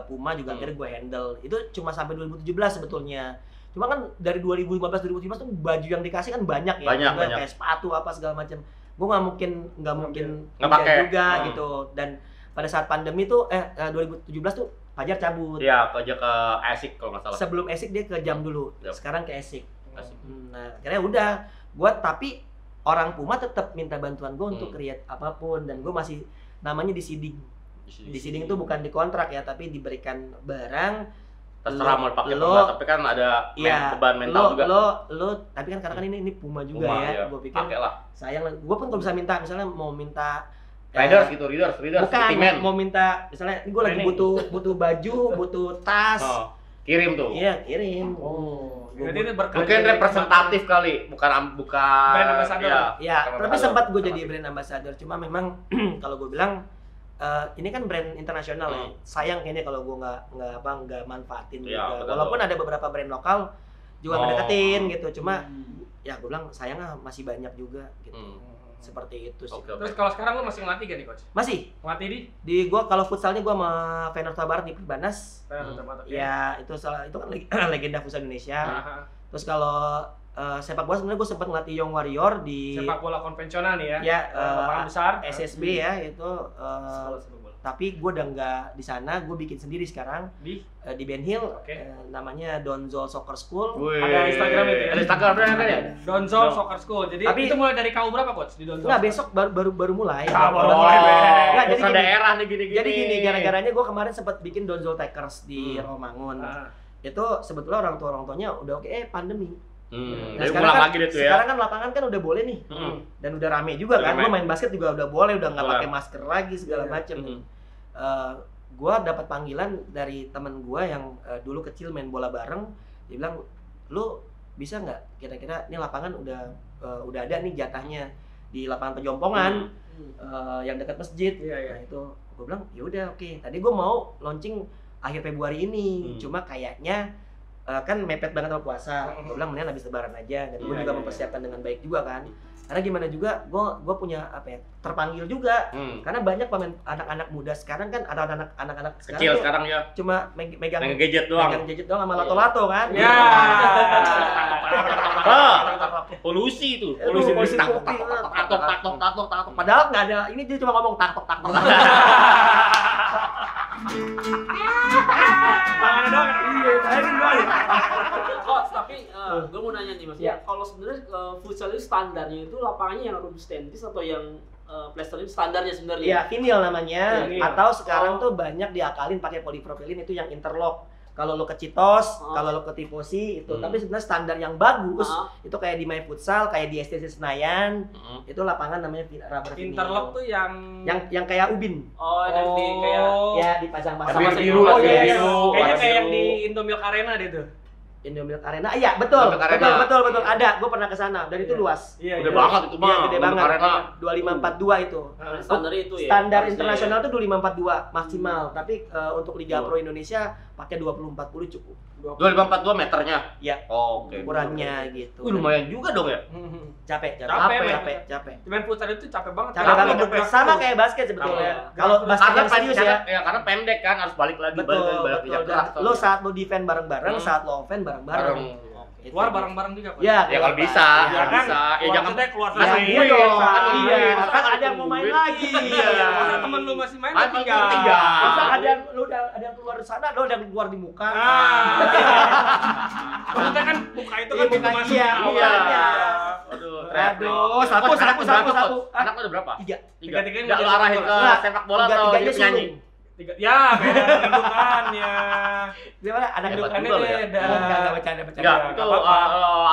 Puma juga akhirnya gue handle. Itu cuma sampai 2017 sebetulnya. Cuma kan dari 2015 2017 tuh baju yang dikasih kan banyak ya. Banyak. Kayak sepatu apa segala macam. Gue nggak mungkin Nggak pakai. juga gitu. Dan pada saat pandemi tuh 2017 tuh Fajar cabut. Iya, kerja ke ASIC kalau nggak salah. Sebelum ASIC dia ke Jam dulu. Yap. Sekarang ke ASIC. ASIC. Nah, akhirnya udah tapi orang Puma tetap minta bantuan gue untuk create apapun dan gue masih namanya di seeding. Di seeding itu bukan dikontrak ya, tapi diberikan barang. Terserah mau pakai lo- Puma, tapi kan ada beban mental juga. Lo tapi kan karena kan ini Puma juga Puma, ya. iya. Gue pikir Pakai lah. sayang, gue pun kalau bisa minta misalnya mau minta Riders gitu, Riders, bukan Ultimate. mau minta misalnya gue lagi Training. butuh baju, butuh tas. Oh, kirim tuh. Iya, kirim. Jadi itu berkali Mungkin representatif kali, bukan Brand ambassador. Ya, bukan tapi ambassador. sempat gue jadi brand ambassador. Cuma memang kalau gue bilang ini kan brand internasional ya. Sayang kayaknya kalau gue nggak manfaatin Iya, juga. betul. Walaupun ada beberapa brand lokal juga ngedeketin gitu. Cuma ya gue bilang sayang masih banyak juga gitu. Seperti itu sih. Oke. Terus kalau sekarang lu masih ngelatih gak nih coach? Masih Ngelatih di gue kalau futsalnya gue sama Fener Barat di Perbanas. Tetap-tetap. Ya itu kan legenda futsal Indonesia. Aha. Terus kalau sepak bola sebenarnya gue sempat ngelatih Young Warrior di sepak bola konvensional nih ya. Ya, lapangan besar SSB ya itu tapi gue udah nggak di sana, gue bikin sendiri sekarang di Ben Hill, namanya Donzol Soccer School. Ada Instagram itu ya? Ada Instagramnya kan ya? Donzol Soccer School. Jadi itu mulai dari KU berapa coach di Donzol? Nggak, besok baru mulai. Baru mulai. Nggak, jadi gini, daerah nih gini-gini. Jadi gini, gara-garanya gue kemarin sempat bikin Donzol Takers di Romangun. Itu sebetulnya orang tuanya udah oke, pandemi. Nah, sekarang lagi deh tuh ya. Sekarang kan lapangan kan udah boleh nih. Dan udah rame juga kan. Lo main basket juga udah boleh, udah nggak pakai masker lagi segala macem. Gue dapat panggilan dari temen gue yang dulu kecil main bola bareng. Dia bilang, lu bisa nggak kira-kira ini lapangan udah ada nih jatahnya di lapangan Pejompongan yang dekat masjid. Nah, itu gue bilang ya udah oke. Tadi gue mau launching akhir Februari ini, cuma kayaknya kan mepet banget sama puasa. Gue bilang mendingan habis lebaran aja. Dan gue juga mempersiapkan dengan baik juga kan. Karena gimana juga, gue punya terpanggil juga. Karena banyak pemain anak-anak muda sekarang kan, ada anak-anak kecil sekarang ya cuma megang gadget doang. Megang gadget doang sama lato-lato kan. Ya. Polusi itu. Polusi tatok. Padahal nggak ada. Ini dia cuma ngomong taktok. Tangannya doang. Iya, tangannya doang. Coach, tapi gue mau nanya nih Mas. Kalau sebenarnya futsal itu standarnya itu lapangannya yang room tennis atau yang plaster itu standarnya sebenarnya? Iya, vinyl namanya. Atau sekarang tuh banyak diakalin pakai polipropilin itu yang interlock. Kalau lo ke Citos, kalau lo ke Tifosi itu, tapi sebenarnya standar yang bagus itu kayak di My Futsal, kayak di STC Senayan, itu lapangan namanya rubber vinyl. Interlock tuh yang kayak ubin. Yang di kayak ya dipasang-pasang. Biru. Kayaknya kayak yang di Indomilk Arena deh tuh. Indomilk Arena, iya betul ada, gue pernah kesana dan itu luas. Udah banget itu mah. Gede banget. 2542 itu. Standarnya itu ya. Standar internasional tuh 2542 maksimal, tapi untuk Liga Pro Indonesia pakai 2040 cukup. 2542 meternya. Iya. Oke. Ukurannya gitu. Lumayan juga dong ya. Capek. Main futsal itu capek banget. Sama kayak basket sebetulnya. Kalau basket serius ya. Karena pendek kan, harus balik lagi. Betul. Lo saat lo defend bareng-bareng, saat lo offense bareng-bareng. Keluar bareng-bareng juga kan? Ya kalau bisa. Ya jangan keluar iya dong. Kan ada yang mau main lagi. Masa temen lu masih main tinggal. Masa ada yang keluar sana, lo ada yang keluar di muka. Maksudnya kan muka itu kan pintu masuk. Iya, mukanya. Aduh, satu. Anak udah berapa? 3. Enggak lu arahin ke sepak bola atau dia penyanyi? Ya, beda kedudukannya. Gimana? Anak kedudukannya beda. Enggak bercanda. Enggak, itu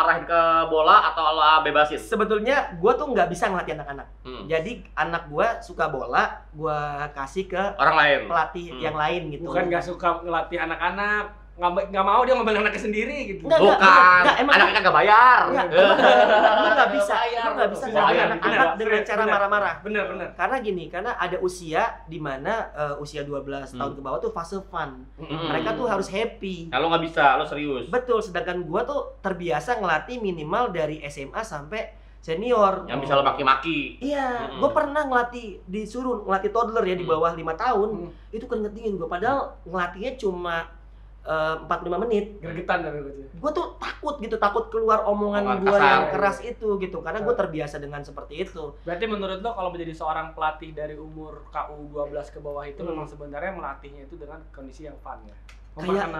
arahin ke bola atau lo bebasin? Sebetulnya gue tuh nggak bisa ngelatih anak-anak. Jadi anak gue suka bola, gue kasih ke orang lain, pelatih yang lain gitu. Bukan nggak suka ngelatih anak-anak, nggak mau dia ngambil anaknya sendiri gitu. Bukan, anaknya nggak bayar. Lu nggak bisa ngelatih anak-anak dengan cara marah-marah. Bener. Karena gini, karena ada usia di mana usia 12 tahun ke bawah tuh fase fun. Mereka tuh harus happy. Kalau nggak bisa, lo serius. Betul, sedangkan gua tuh terbiasa ngelatih minimal dari SMA sampai senior. Yang bisa lo maki-maki. Iya, gua pernah disuruh ngelatih toddler ya di bawah 5 tahun. Itu keringet dingin gua, padahal ngelatihnya cuma 45 menit. Gregetan tapi gue tuh takut keluar omongan gue yang keras itu gitu, karena gue terbiasa dengan seperti itu. Berarti menurut lo kalau menjadi seorang pelatih dari umur KU 12 ke bawah itu memang sebenarnya melatihnya itu dengan kondisi yang fun ya?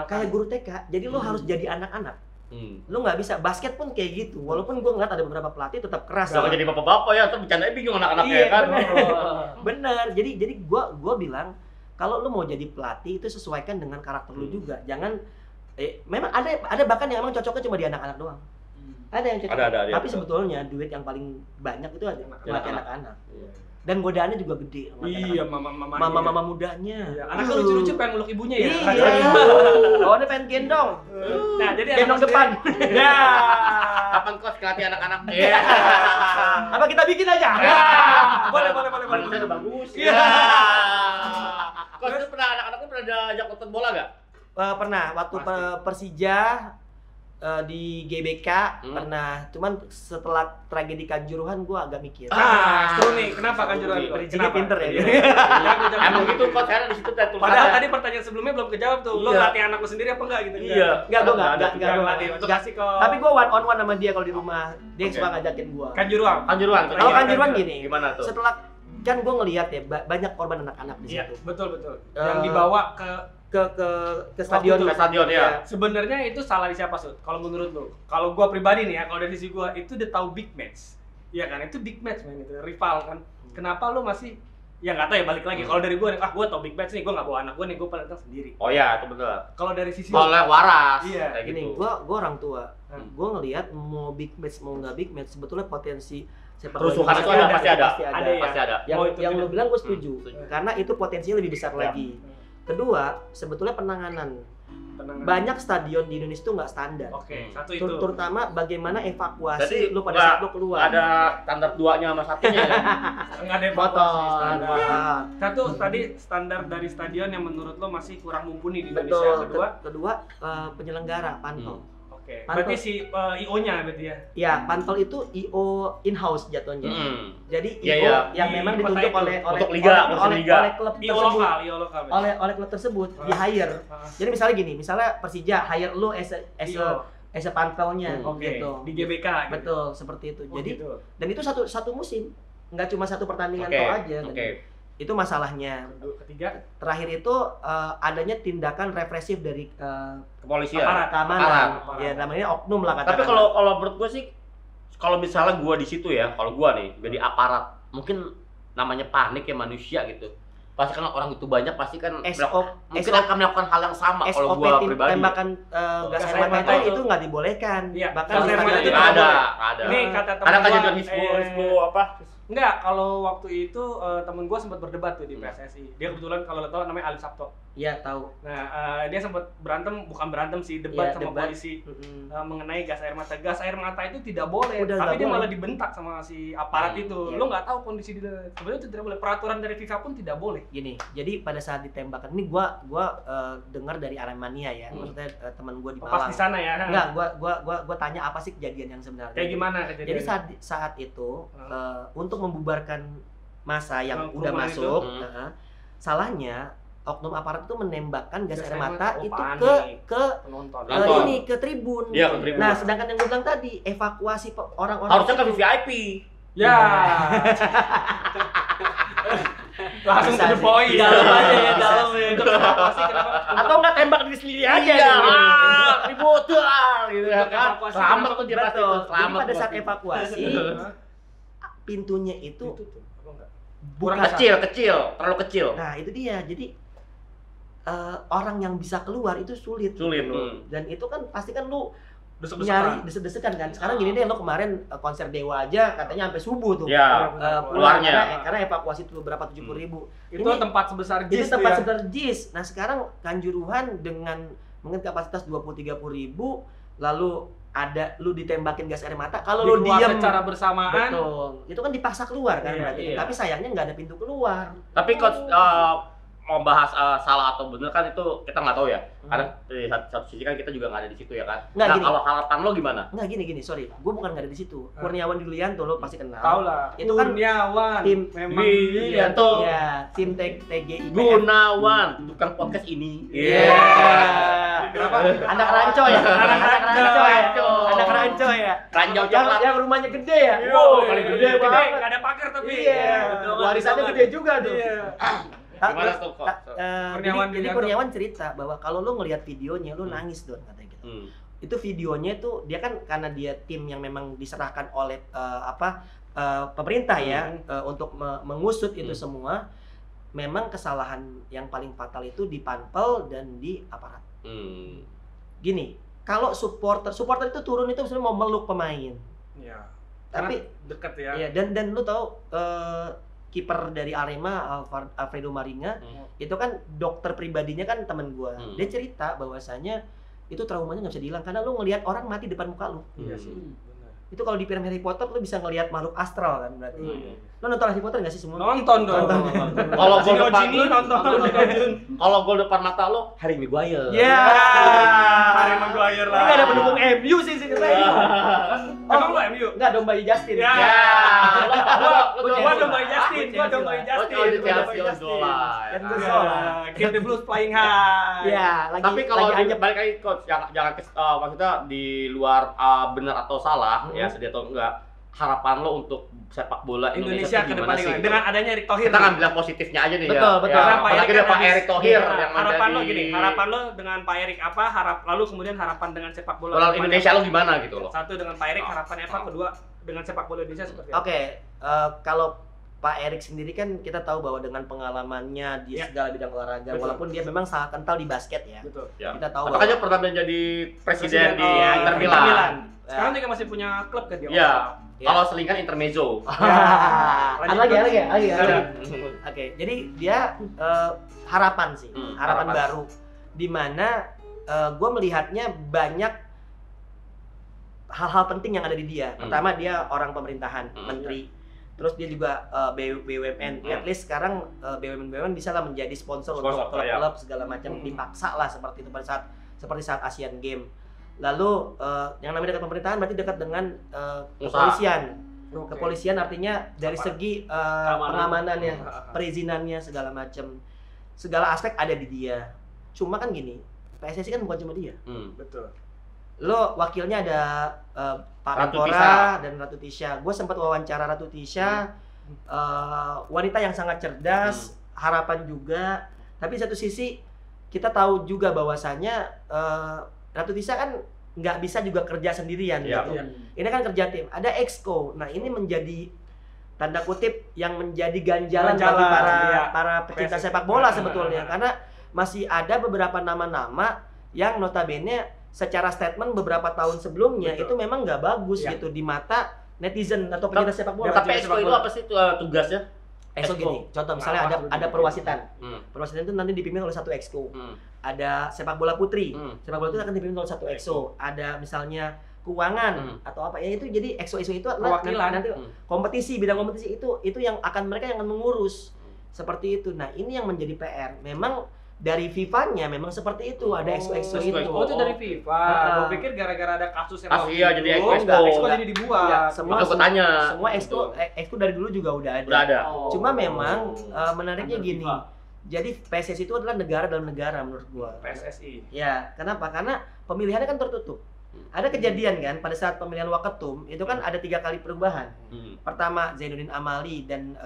Kayak guru TK, jadi lo harus jadi anak-anak. Lo nggak bisa, basket pun kayak gitu. Walaupun gue ngeliat ada beberapa pelatih tetap keras. Kalau jadi bapak-bapak ya, tuh bercandanya bingung anak-anaknya kan. Bener. Jadi gue bilang, kalau lu mau jadi pelatih itu sesuaikan dengan karakter lu juga. Jangan memang ada bahkan yang emang cocoknya cuma di anak-anak doang. Ada yang cocok. Ada, tapi sebetulnya duit yang paling banyak itu ada melatih anak-anak. Dan godaannya juga gede. Iya, mama mudanya. Iya. Anaknya lucu-lucu pengen meluk ibunya ya. Iya. Oh, dia pengen gendong. Nah, jadi gendong depan. Ya. Kapan kos ngelatih anak-anak? Iya. Apa kita bikin aja? Boleh. Udah bagus. Iya. Kos itu anak-anak pernah diajak nonton bola nggak? Pernah. Waktu Persija di GBK pernah, cuman setelah tragedi Kanjuruhan gue agak mikir. Seru nih, kenapa Kanjuruhan? Jadi pinter ya. Emang gitu kok, saya di situ tuh. Padahal tadi pertanyaan sebelumnya belum kejawab tuh. Lo latih anak lo sendiri apa enggak gitu? Iya. Enggak latih. Untuk kasih kok. Tapi gue one on one sama dia kalau di rumah. Dia suka ngajakin gue. Kanjuruhan. Kalau Kanjuruhan gini. Gimana tuh? Setelah kan gue ngelihat ya banyak korban anak-anak di situ. Betul. Yang dibawa ke stadion. Ke stadion ya. Sebenarnya itu salah di siapa, Sud? Kalau menurut lo? Kalau gua pribadi nih ya, kalau dari sisi gua itu udah tahu big match. Iya kan? Itu big match men, itu rival kan. Kenapa lo masih ya nggak tahu ya, balik lagi. Kalau dari gua nih, gua tahu big match nih, gua nggak bawa anak gua nih, gua datang sendiri. Oh iya, itu betul. Kalau dari sisi oleh waras. Iya, kayak gini, gitu. gua orang tua. Gua ngelihat mau big match mau nggak big match sebetulnya potensi kerusuhan itu ada, pasti ada. Yang lo bilang gue setuju. Karena itu potensinya lebih besar lagi. Kedua, sebetulnya penanganan. Banyak stadion di Indonesia itu nggak standar. Oke, satu itu. Terutama bagaimana evakuasi jadi, lu pada saat lu keluar. Ada standar 2-nya sama 1-nya ya. Enggak ada evakuasi standar. Satu tadi standar dari stadion yang menurut lo masih kurang mumpuni di Indonesia. Kedua penyelenggara pantol. Oke. Berarti si IO-nya berarti ya? Ya, pantol itu IO in-house jatuhnya. Jadi IO yang memang Di ditunjuk oleh liga. klub IO tersebut. lokal. Oleh klub tersebut di hire. Jadi misalnya gini, misalnya Persija hire lu as a pantolnya gitu. Di GBK. Betul, seperti itu. Jadi dan itu satu musim. Nggak cuma satu pertandingan aja. Itu masalahnya. Ketiga, terakhir itu adanya tindakan represif dari kepolisian, keamanan. Ya namanya oknum lah katakan. Tapi kalau menurut gue sih, kalau misalnya gue di situ ya, kalau gue nih jadi aparat, mungkin namanya panik ya manusia gitu. Pasti kan orang itu banyak, pasti kan mungkin akan melakukan hal yang sama. Kalau gue pribadi. Tembakan gas air mata itu nggak dibolehkan. Bahkan gas air mata itu ada. Ini kata teman ada gua. kejadian Hizbo apa? Enggak, kalau waktu itu temen gue sempat berdebat tuh di PSSI. Dia kebetulan kalau lo tau namanya Ali Sabto. Iya, tahu. Nah, dia sempat bukan berantem sih, debat sama polisi mengenai gas air mata. Gas air mata itu tidak boleh, tapi dia malah dibentak sama si aparat itu. Lo nggak tahu kondisi dia. Sebenarnya itu tidak boleh. Peraturan dari FIFA pun tidak boleh. Gini, jadi pada saat ditembakkan ini gua dengar dari Aremania ya. Maksudnya teman gua di Malang. Pas di sana ya. Enggak, gua tanya apa sih kejadian yang sebenarnya. Kayak gimana kejadiannya? Jadi saat itu untuk membubarkan masa yang udah masuk, salahnya oknum aparat itu menembakkan gas air mata itu ke penonton. Ini ke tribun. Iya, ke tribun. Nah, sedangkan yang gue bilang tadi evakuasi orang-orang harusnya ke VIP. Ya. Langsung to the point. Dalam aja ya, dalam ya. Untuk evakuasi kenapa? atau enggak tembak diri sendiri aja. Iya, ribut gitu ya kan. Selamat tuh jelas itu. Jadi pada saat evakuasi pintunya itu kurang kecil, terlalu kecil. Nah, itu dia. Jadi orang yang bisa keluar itu sulit. Dan itu kan pasti kan lu nyari desek-desekan kan. Sekarang gini deh, lo kemarin konser Dewa aja katanya sampai subuh tuh. Keluarnya. Karena evakuasi tuh berapa 70.000. Itu tempat sebesar JIS. Itu tempat sebesar JIS. Nah, sekarang Kanjuruhan dengan mungkin kapasitas 20-30.000 lalu lu ditembakin gas air mata, kalau lu diam secara bersamaan, betul, itu kan dipaksa keluar kan berarti. Tapi sayangnya nggak ada pintu keluar. Tapi coach mau bahas salah atau benar kan itu kita nggak tahu ya, karena di satu sisi kan kita juga nggak ada di situ ya kan. Nah, kalau harapan lo gimana? Nggak gini, sorry, gue bukan nggak ada di situ. Kurniawan Yulianto lo pasti kenal. Tahu lah. Itu kan Kurniawan. Tim memang Yulianto. Ya, tim TGI. Gunawan, tukang podcast ini. Kenapa? Anak ranco ya. Anak ranco ya. Ranjau coklat. Yang rumahnya gede ya. Wow, paling gede banget. Nggak ada pagar tapi. Warisannya gede juga tuh. Gimana tuh kok? Jadi Kurniawan cerita bahwa kalau lu ngelihat videonya lu nangis Don katanya gitu. Itu videonya tuh dia kan karena dia tim yang memang diserahkan oleh pemerintah ya untuk mengusut itu semua. Memang kesalahan yang paling fatal itu di panpel dan di aparat. Gini, kalau supporter itu turun itu sebenarnya mau meluk pemain. Iya. Tapi dekat ya. Iya, dan lu tahu kiper dari Arema Alfredo Maringa itu kan dokter pribadinya kan temen gua. Dia cerita bahwasanya itu traumanya nggak bisa dihilang karena lu ngelihat orang mati depan muka lu. Iya sih. itu kalau di film Harry Potter lu bisa ngelihat makhluk astral kan berarti. Lo nonton Harry Potter nggak sih semua? Nonton dong. Kalau gol depan ini nonton. Kalau gol depan mata lo Harry Maguire. Ya. Harry Maguire lah. Ini nggak ada pendukung MU sih sebenarnya. Emang lo MU? Nggak domba Justin. Ya. Gua domba Justin. Gua domba Justin. Kill the Blues flying high. Iya, lagi. Tapi kalau lagi balik lagi coach, jangan maksudnya di luar benar atau salah ya sedih atau enggak, harapan lo untuk sepak bola Indonesia ke depan ini dengan adanya Erick Thohir. Kita kan bilang positifnya aja nih. Betul, ya. betul. Ya, apalagi ada Pak Erick Thohir yang harapan lo gini, harapan lo dengan Pak Erick apa? Lalu kemudian harapan dengan sepak bola Indonesia lo gimana gitu loh. Satu dengan Pak Erick harapannya apa? Kedua dengan sepak bola Indonesia seperti apa? Oke, kalau Pak Erick sendiri kan kita tahu bahwa dengan pengalamannya di segala bidang olahraga, walaupun dia memang sangat kental di basket ya. Betul. Ya. Kita tahu makanya pernah menjadi presiden di Inter Milan. Sekarang dia masih punya klub kan dia? Iya. Kalau selingkan intermezzo. Ada lagi. Oke, jadi dia harapan sih, harapan baru. Di mana gue melihatnya banyak hal-hal penting yang ada di dia. Pertama dia orang pemerintahan, menteri. Terus dia juga BUMN. At least sekarang BUMN bisa lah menjadi sponsor untuk klub-klub segala macam, dipaksa lah seperti itu seperti saat Asian Games. Lalu yang namanya dekat pemerintahan berarti dekat dengan kepolisian. Kepolisian artinya dari segi pengamanannya, perizinannya segala macam. Segala aspek ada di dia. Cuma kan gini, PSSI kan bukan cuma dia. Betul. Lo wakilnya ada Pak Menpora dan Ratu Tisha. Gue sempat wawancara Ratu Tisha, wanita yang sangat cerdas, harapan juga. Tapi satu sisi kita tahu juga bahwasanya Ratu Tisha kan nggak bisa juga kerja sendirian gitu. Ini kan kerja tim. Ada exco. Nah ini menjadi tanda kutip yang menjadi ganjalan bagi para pecinta sepak bola sebetulnya, karena masih ada beberapa nama-nama yang notabene secara statement beberapa tahun sebelumnya itu memang nggak bagus gitu di mata netizen atau pecinta sepak bola. Tapi exco itu apa sih tugasnya? Exco gini, contoh misalnya ada perwasitan. Perwasitan itu nanti dipimpin oleh satu exco. Ada sepak bola putri. Sepak bola itu akan dipimpin oleh satu exco. Ada misalnya keuangan atau apa ya, itu jadi exco itu adalah nanti kompetisi, bidang kompetisi itu yang akan mereka yang akan mengurus seperti itu. Nah, ini yang menjadi PR. Memang dari FIFA-nya memang seperti itu, ada exco itu. Oh, itu dari FIFA. Gue pikir gara-gara ada kasus yang jadi exco jadi dibuat. Ya, semua exco dari dulu juga udah ada. Cuma memang menariknya gini. Jadi PSSI itu adalah negara dalam negara menurut gua. PSSI. Ya, kenapa? Karena pemilihannya kan tertutup. Ada kejadian kan pada saat pemilihan Waketum itu kan ada 3 kali perubahan. Pertama Zainuddin Amali dan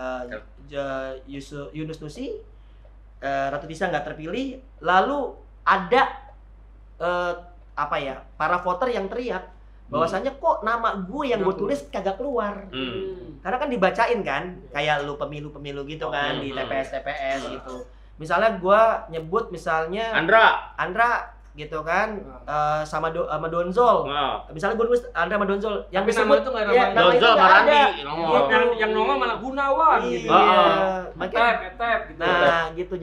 Yunus Nusi, Ratu Tisha nggak terpilih. Lalu ada para voter yang teriak bahwasanya kok nama gue yang gue tulis kagak keluar. Karena kan dibacain kan, kayak lu pemilu gitu kan di TPS gitu. Misalnya gue nyebut misalnya Andra gitu kan, sama Donzol. Misalnya gue nulis Andra sama Donzol, yang disebut itu nggak ada. Donzol Marandi. Yang nongol malah Gunawan gitu. Etep gitu. Nah, gitu.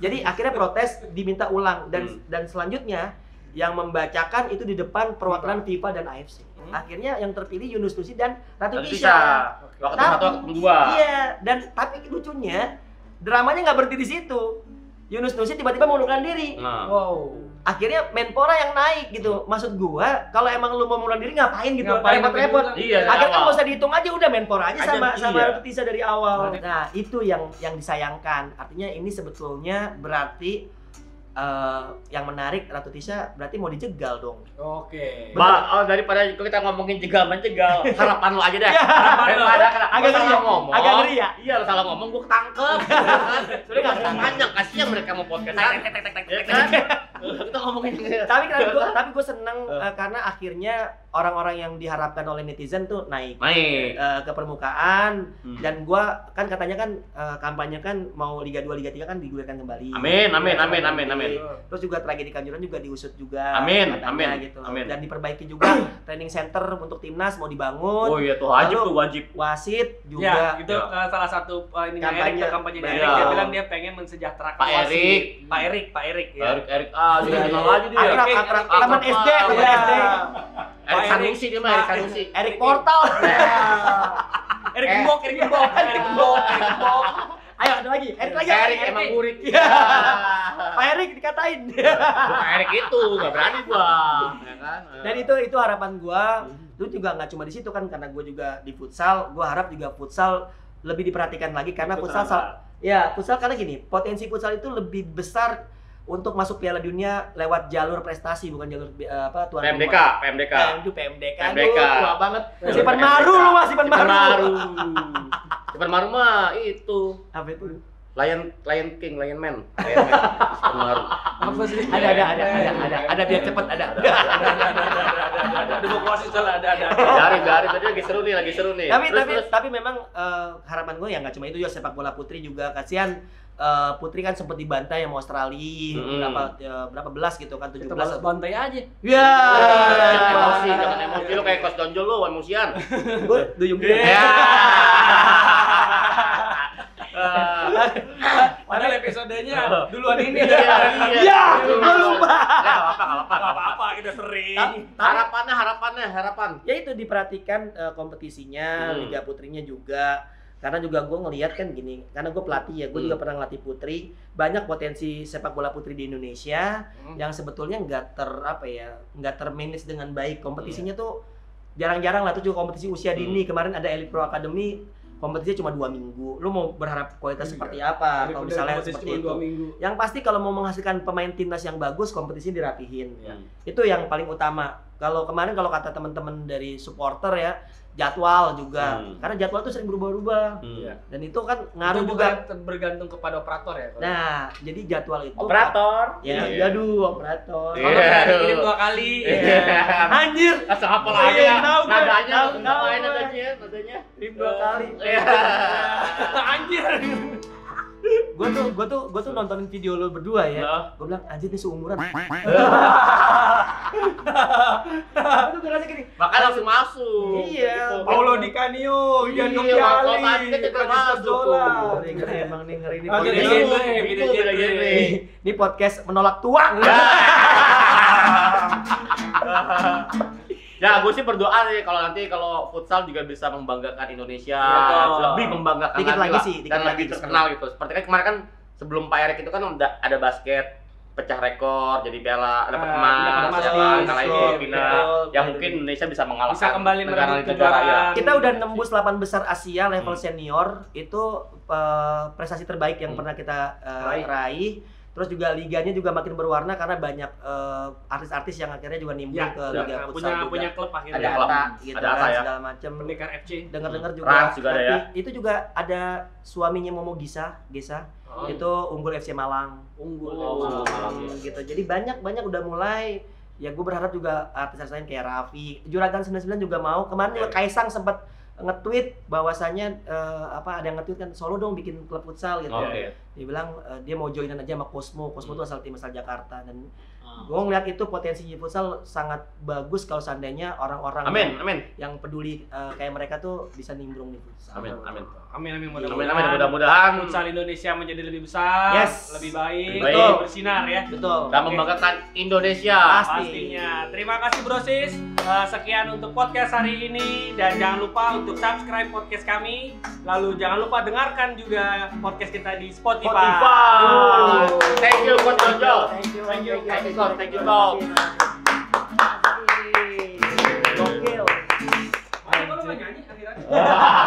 Jadi akhirnya protes diminta ulang dan selanjutnya yang membacakan itu di depan perwakilan FIFA dan AFC. Akhirnya yang terpilih Yunus Nusi dan Ratu Tisha. Waktu 1 waktu 2. Iya, tapi lucunya dramanya nggak berhenti di situ. Yunus Nusi tiba-tiba mengundurkan diri. Akhirnya Menpora yang naik gitu. Maksud gua, kalau emang lu mau mengundurkan diri ngapain gitu? Repot-repot. Akhirnya kan nggak usah dihitung aja, udah Menpora aja sama Ratu Tisha dari awal. Nah, itu yang disayangkan. Artinya ini sebetulnya berarti yang menarik Ratu Tisha berarti mau dijegal dong. Oke. Daripada kita ngomongin jegal-menjegal, harapan lo aja deh. Agak ngeri ya? Iya, salah ngomong gua ketangkep. Soalnya enggak panjang, kasihan mereka mau podcast. Kita ngomongin. Tapi gue seneng karena akhirnya orang-orang yang diharapkan oleh netizen tuh naik ke permukaan. Dan gue kan katanya kan kampanye kan mau Liga 2, Liga 3 kan digulirkan kembali. Amin. Terus juga tragedi Kanjuruhan juga diusut juga. Amin. Gitu. Dan diperbaiki juga training center untuk timnas mau dibangun. Oh iya tuh wajib. Wasit juga. Ya, itu salah satu kampanye dari Erick. Dia bilang dia pengen mensejahterakan Pak Erik. Pak Erik. Erik juga kenal aja dia. Akrab. Teman SD, Erik Sanusi dia mah, Erik Sanusi. Erik Portal. Erik Gembok. Ayo ada lagi. Erik emang burik. Pak Erik dikatain. Pak Erik itu enggak berani gua, ya kan? Dan itu harapan gua. Itu juga nggak cuma di situ kan, karena gua juga di futsal. Gua harap juga futsal lebih diperhatikan lagi karena futsal karena gini, potensi futsal itu lebih besar untuk masuk Piala Dunia lewat jalur prestasi, bukan jalur tuan rumah. PMDK. Aduh, tua banget. Simpan Maru lu Mas, Simpan Maru. Simpan Maru mah itu. Apa itu? Lion Man. Simpan Maru. Apa sih? Ada biar cepet ada. Ada motivasi salah ada. Dari tadi lagi seru nih. Tapi memang harapan gue ya nggak cuma itu ya, sepak bola putri juga kasihan. Putri kan sempat dibantai sama Australia berapa belas gitu kan, 17. Kita bantai aja. Ya. Jangan emosi lu kayak Coach Donjol lu emosian. Gue duyung gitu. Padahal episodenya duluan ini. Iya, gue lupa. Enggak apa-apa, kita sering. Harapan. Ya itu diperhatikan kompetisinya, Liga Putrinya juga. Karena juga gue ngelihat kan gini, karena gue pelatih ya, gue juga pernah ngelatih putri. Banyak potensi sepak bola putri di Indonesia yang sebetulnya nggak termanage dengan baik. Kompetisinya tuh jarang-jarang lah, tuh juga kompetisi usia dini. Kemarin ada Elite Pro Academy, kompetisinya cuma 2 minggu. Lu mau berharap kualitas seperti apa kalau misalnya seperti itu? Yang pasti kalau mau menghasilkan pemain timnas yang bagus, kompetisi dirapihin. Itu yang paling utama. Kalau kemarin kalau kata teman-teman dari supporter ya, jadwal juga. Karena jadwal itu sering berubah-ubah. Dan itu kan ngaruh itu juga bergantung kepada operator ya. Nah, jadi jadwal itu Operator. Operator. Kalau kirim 2 kali. Anjir. Asal apa lagi? Nadanya. Kirim 2 kali. Anjir. Gue tuh nontonin video lo berdua ya. Gue bilang anjir nih seumuran. Itu gue rasa gini. Makanya langsung masuk. Iya. Paulo Di Canio, Ian Kalau tadi kan kita masuk. Ngeri emang nih, ngeri nih. Beda genre. Ini podcast menolak tua. Ya, gue sih berdoa nih kalau futsal juga bisa membanggakan Indonesia, lebih membanggakan dikit lagi sih, dan lebih terkenal gitu. Seperti kan kemarin kan sebelum Pak Erik itu kan udah ada basket pecah rekor, jadi piala dapat emas, kalahin Filipina. Ya mungkin Indonesia bisa mengalahkan. Bisa kembali merebut kejuaraan. Kita udah nembus 8 besar Asia level senior, itu prestasi terbaik yang pernah kita raih. Terus juga liganya juga makin berwarna karena banyak artis-artis yang akhirnya juga nimbrung ke liga futsal juga. Punya klub akhirnya. Ada Ata gitu kan, segala macam. Pendekar FC. Dengar-dengar juga. Rans juga ada ya. Itu juga ada suaminya Momo Gesa. Itu unggul FC Malang. Malang. Gitu. Jadi banyak udah mulai. Ya gue berharap juga artis-artis lain kayak Raffi, Juragan 99 juga mau. Kemarin juga Kaisang sempat nge-tweet bahwasannya ada yang nge-tweet kan, Solo dong bikin klub futsal gitu. Dia bilang dia mau joinan aja sama Cosmo itu asal tim asal Jakarta. Dan gue ngeliat itu potensi futsal sangat bagus kalau seandainya orang-orang yang peduli kayak mereka tuh bisa nimbrung di futsal. Amin. Mudah-mudahan futsal Indonesia menjadi lebih besar, lebih baik, bersinar ya. Betul. Dan membanggakan Indonesia. Pastinya. Terima kasih Bro Sis. Sekian untuk podcast hari ini, dan jangan lupa untuk subscribe podcast kami. Lalu jangan lupa dengarkan juga podcast kita di Spotify. Thank you Coach Donjol. Thank you. Thank you Coach. Gokil. Kalau nyanyi akhir-akhir.